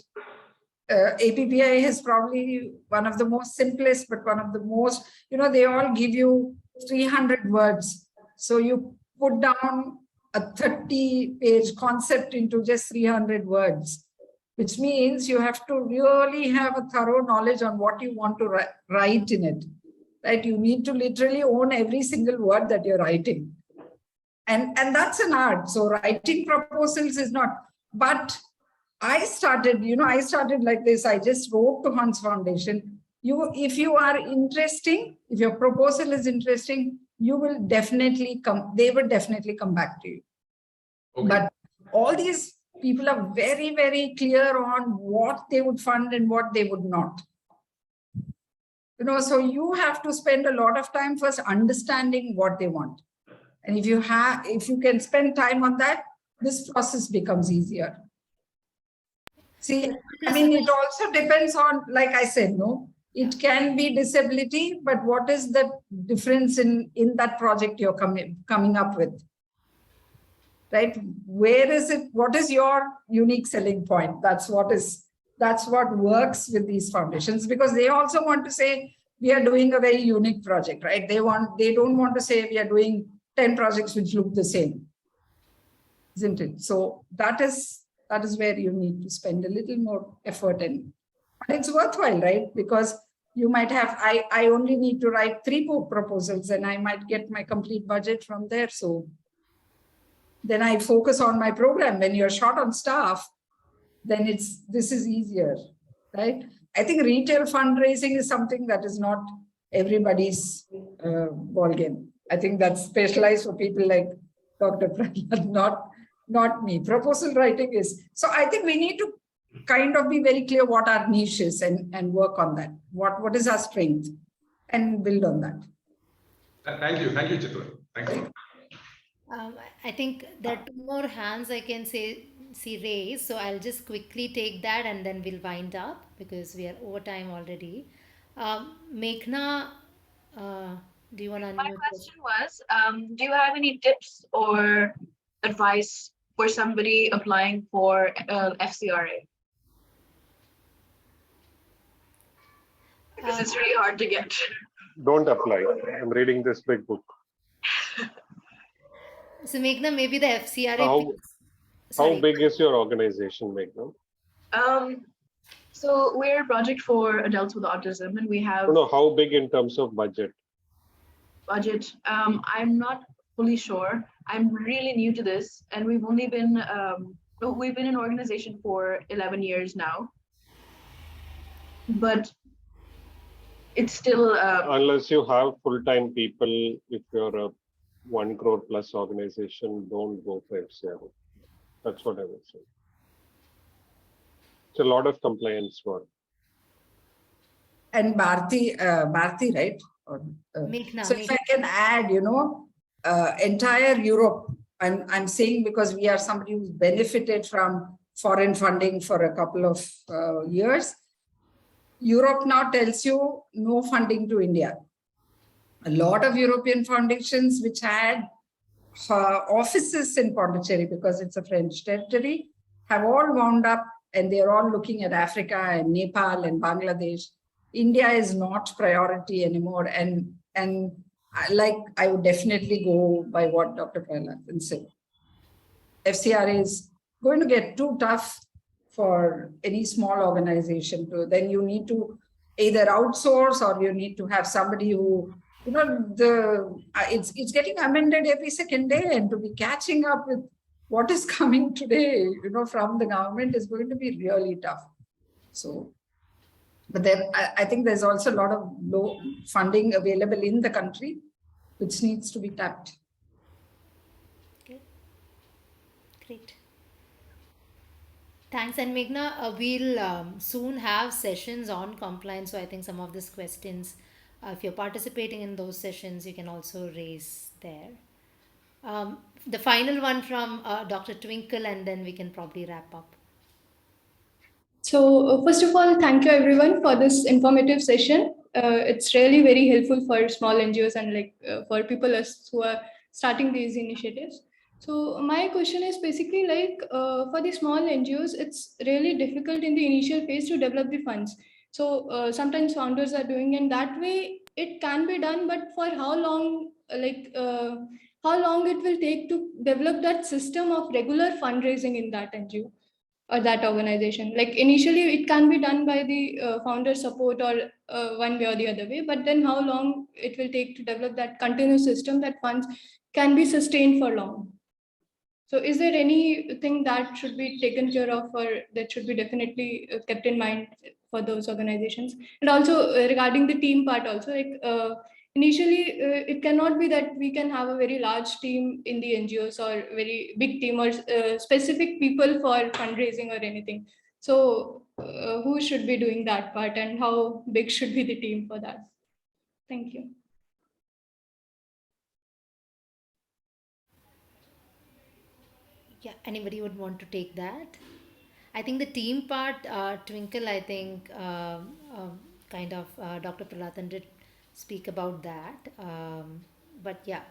APPI is probably one of the most simplest, but one of the most, they all give you 300 words. So you put down a 30-page concept into just 300 words, which means you have to really have a thorough knowledge on what you want to write in it. Right? You need to literally own every single word that you're writing. And that's an art. So writing proposals is not, but I started like this. I just wrote to Hans Foundation. If you are interesting, if your proposal is interesting, you will definitely come, they will definitely come back to you. Okay. But all these people are very, very clear on what they would fund and what they would not. So you have to spend a lot of time first understanding what they want. And if you can spend time on that, this process becomes easier. See, I mean, it also depends on, like I said, it can be disability, but what is the difference in that project you're coming up with? right? Where is it? What is your unique selling point? That's what works with these foundations, because they also want to say we are doing a very unique project, right? They don't want to say we are doing 10 projects which look the same, isn't it? So that is where you need to spend a little more effort, and but it's worthwhile, right? Because you might have, I only need to write 3 proposals and I might get my complete budget from there. So then I focus on my program. When you're short on staff, then this is easier, right? I think retail fundraising is something that is not everybody's ballgame. I think that's specialized for people like Dr. Prahlad, not me. Proposal writing is. So I think we need to kind of be very clear what our niche is and work on that. What is our strength and build on that. Thank you, Chitra. Thank you. I think there are 2 more hands I can see raised, so I'll just quickly take that and then we'll wind up because we are over time already. Meghna, do you want to My unmute? question was, do you have any tips or advice for somebody applying for FCRA? Because it's really hard to get. Don't apply. I'm reading this big book. So Meghna, maybe the FCRA. How Sorry. big is your organization, Meghna? So we're a project for adults with autism, and we have No, how big in terms of budget? budget. I'm not fully sure. I'm really new to this, and we've been an organization for 11 years now, but it's still Unless you have full-time people, if you're a 1 crore plus organization, don't go for FCRA. That's what I would say. It's a lot of compliance work. And Bharti, right? Meghna, So if I can add, entire Europe, I'm saying because we are somebody who's benefited from foreign funding for a couple of years. Europe now tells you no funding to India. A lot of European foundations which had offices in Pondicherry, because it's a French territory, have all wound up and they're all looking at Africa and Nepal and Bangladesh. India is not priority anymore. And I would definitely go by what Dr. Prahlad said. FCRA is going to get too tough for any small organization to, then you need to either outsource or you need to have somebody who, it's getting amended every second day, and to be catching up with what is coming today, from the government is going to be really tough. So, but then I think there's also a lot of low funding available in the country, which needs to be tapped. Okay. Great. Thanks. And Meghna, we'll soon have sessions on compliance. So I think some of these questions, if you're participating in those sessions, you can also raise there. The final one from Dr. Twinkle, and then we can probably wrap up. So first of all, thank you everyone for this informative session. It's really very helpful for small NGOs and for people who are starting these initiatives. So my question is basically for the small NGOs, it's really difficult in the initial phase to develop the funds. So sometimes founders are doing, and that way it can be done, but for how long, how long it will take to develop that system of regular fundraising in that NGO or that organization? Like initially it can be done by the founder support or one way or the other way, but then how long it will take to develop that continuous system that funds can be sustained for long? So is there anything that should be taken care of or that should be definitely kept in mind for those organizations? And also regarding the team part also, initially it cannot be that we can have a very large team in the NGOs or very big team or specific people for fundraising or anything. So who should be doing that part and how big should be the team for that? Thank you. Yeah, anybody would want to take that? I think the team part, Twinkle, I think Dr. Prahlad did speak about that. But yeah.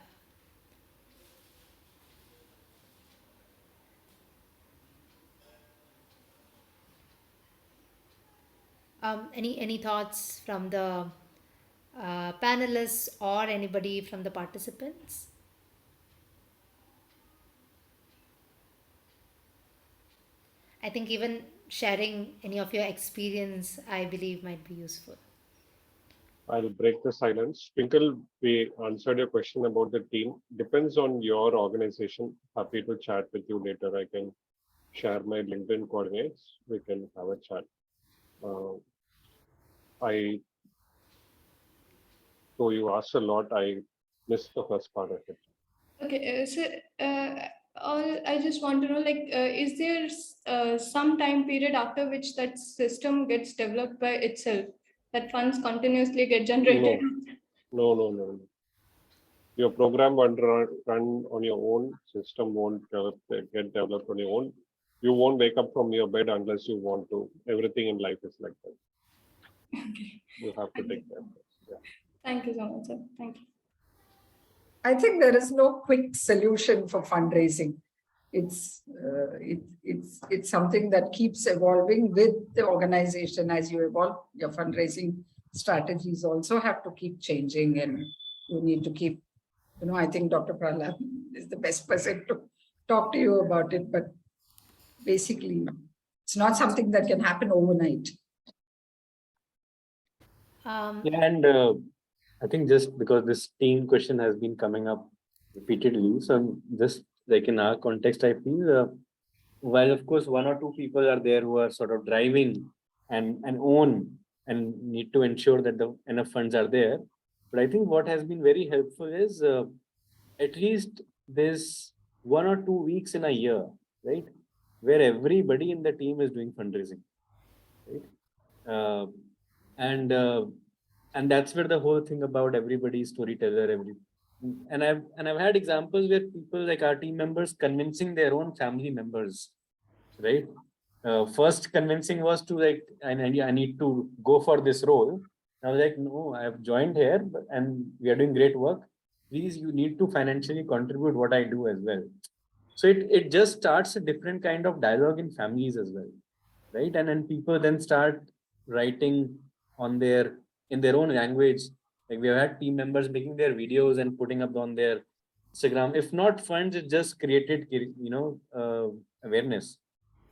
Any thoughts from the panelists or anybody from the participants? I think even sharing any of your experience, I believe, might be useful. I'll break the silence. Twinkle, we answered your question about the team. Depends on your organization. Happy to chat with you later. I can share my LinkedIn coordinates. We can have a chat. I So you asked a lot. I missed the first part of it. Okay, so all I just want to know, like, is there some time period after which that system gets developed by itself, that funds continuously get generated? No. Your program won't run on your own. System won't get developed on your own. You won't wake up from your bed unless you want to. Everything in life is like that. Okay. You have to take care. Yeah. Thank you so much, sir. Thank you. I think there is no quick solution for fundraising. It's something that keeps evolving with the organization as you evolve. Your fundraising strategies also have to keep changing, and you need to keep. I think Dr. Prahlad is the best person to talk to you about it. But basically, it's not something that can happen overnight. Yeah, and I think just because this team question has been coming up repeatedly, so just like in our context, I feel while of course one or two people are there who are sort of driving and own and need to ensure that the enough funds are there. But I think what has been very helpful is at least there's 1 or 2 weeks in a year, right, where everybody in the team is doing fundraising, right? Uh, and and that's where the whole thing about everybody's storyteller, and I've had examples where people like our team members convincing their own family members, right? First convincing was to like, I need to go for this role. I was like, no, I've joined here and we are doing great work. Please, you need to financially contribute what I do as well. So it just starts a different kind of dialogue in families as well, right? And then people then start writing on their in their own language. Like we have had team members making their videos and putting up on their Instagram. If not funds, it just created awareness.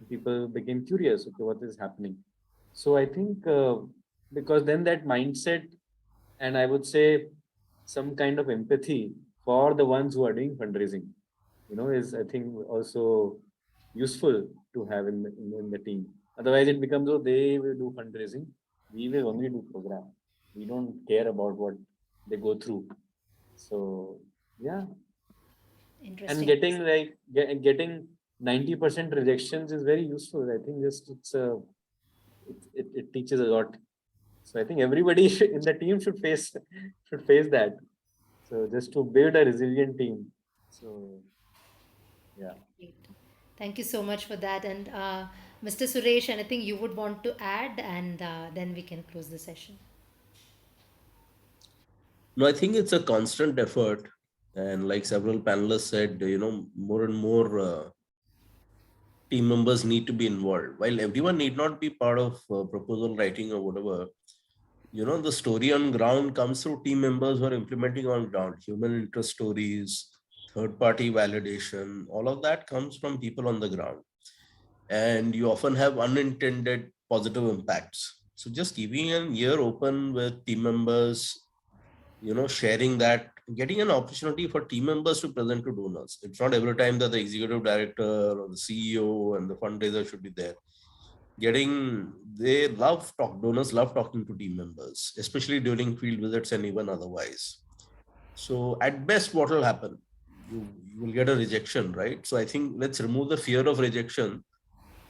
People became curious. Okay, what is happening? So I think because then that mindset, and I would say some kind of empathy for the ones who are doing fundraising, is I think also useful to have in the team. Otherwise, it becomes, oh, they will do fundraising. We will only do program. We don't care about what they go through. So yeah, and Interesting. getting 90% rejections is very useful. I think it teaches a lot. So I think everybody in the team should face that. So just to build a resilient team. So yeah. Great. Thank you so much for that. And Mr. Suresh, anything you would want to add? And then we can close the session. No, I think it's a constant effort. And like several panelists said, more and more team members need to be involved. While everyone need not be part of proposal writing or whatever, the story on ground comes through team members who are implementing on ground. Human interest stories, third-party validation, all of that comes from people on the ground. And you often have unintended positive impacts. So just keeping an ear open with team members, sharing that, getting an opportunity for team members to present to donors. It's not every time that the executive director or the CEO and the fundraiser should be there. Donors love talking to team members, especially during field visits and even otherwise. So at best, what will happen? You will get a rejection, right? So I think let's remove the fear of rejection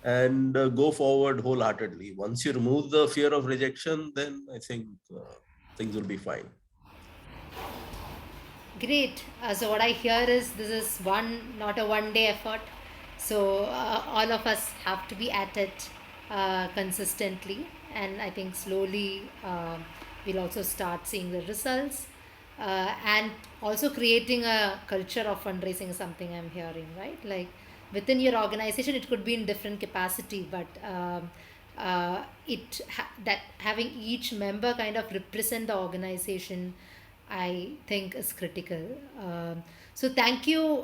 and go forward wholeheartedly. Once you remove the fear of rejection, then I think things will be fine. Great. So what I hear is this is not a one-day effort. So all of us have to be at it consistently, and I think slowly we'll also start seeing the results. And also creating a culture of fundraising is something I'm hearing, right? Like within your organization, it could be in different capacity, but that having each member kind of represent the organization, I think is critical. So thank you,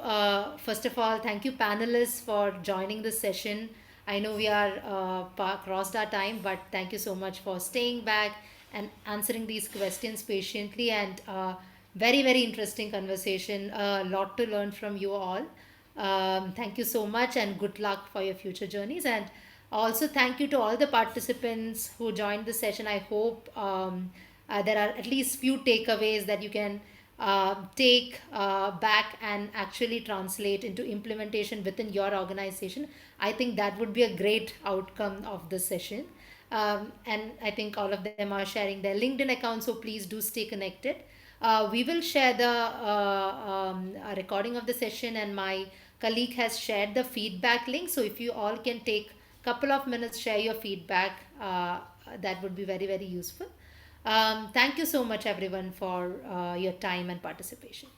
first of all, thank you panelists for joining this session. I know we are crossed our time, but thank you so much for staying back and answering these questions patiently, and very, very interesting conversation. A lot to learn from you all. Thank you so much, and good luck for your future journeys. And also, thank you to all the participants who joined the session. I hope there are at least few takeaways that you can take back and actually translate into implementation within your organization. I think that would be a great outcome of this session. And I think all of them are sharing their LinkedIn account, so please do stay connected. We will share the recording of the session, and my colleague has shared the feedback link. So if you all can take couple of minutes, share your feedback, that would be very, very useful. Thank you so much, everyone, for your time and participation.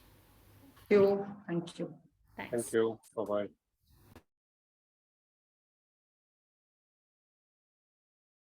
Thank you. Thank you. Thanks. Thank you. Bye-bye.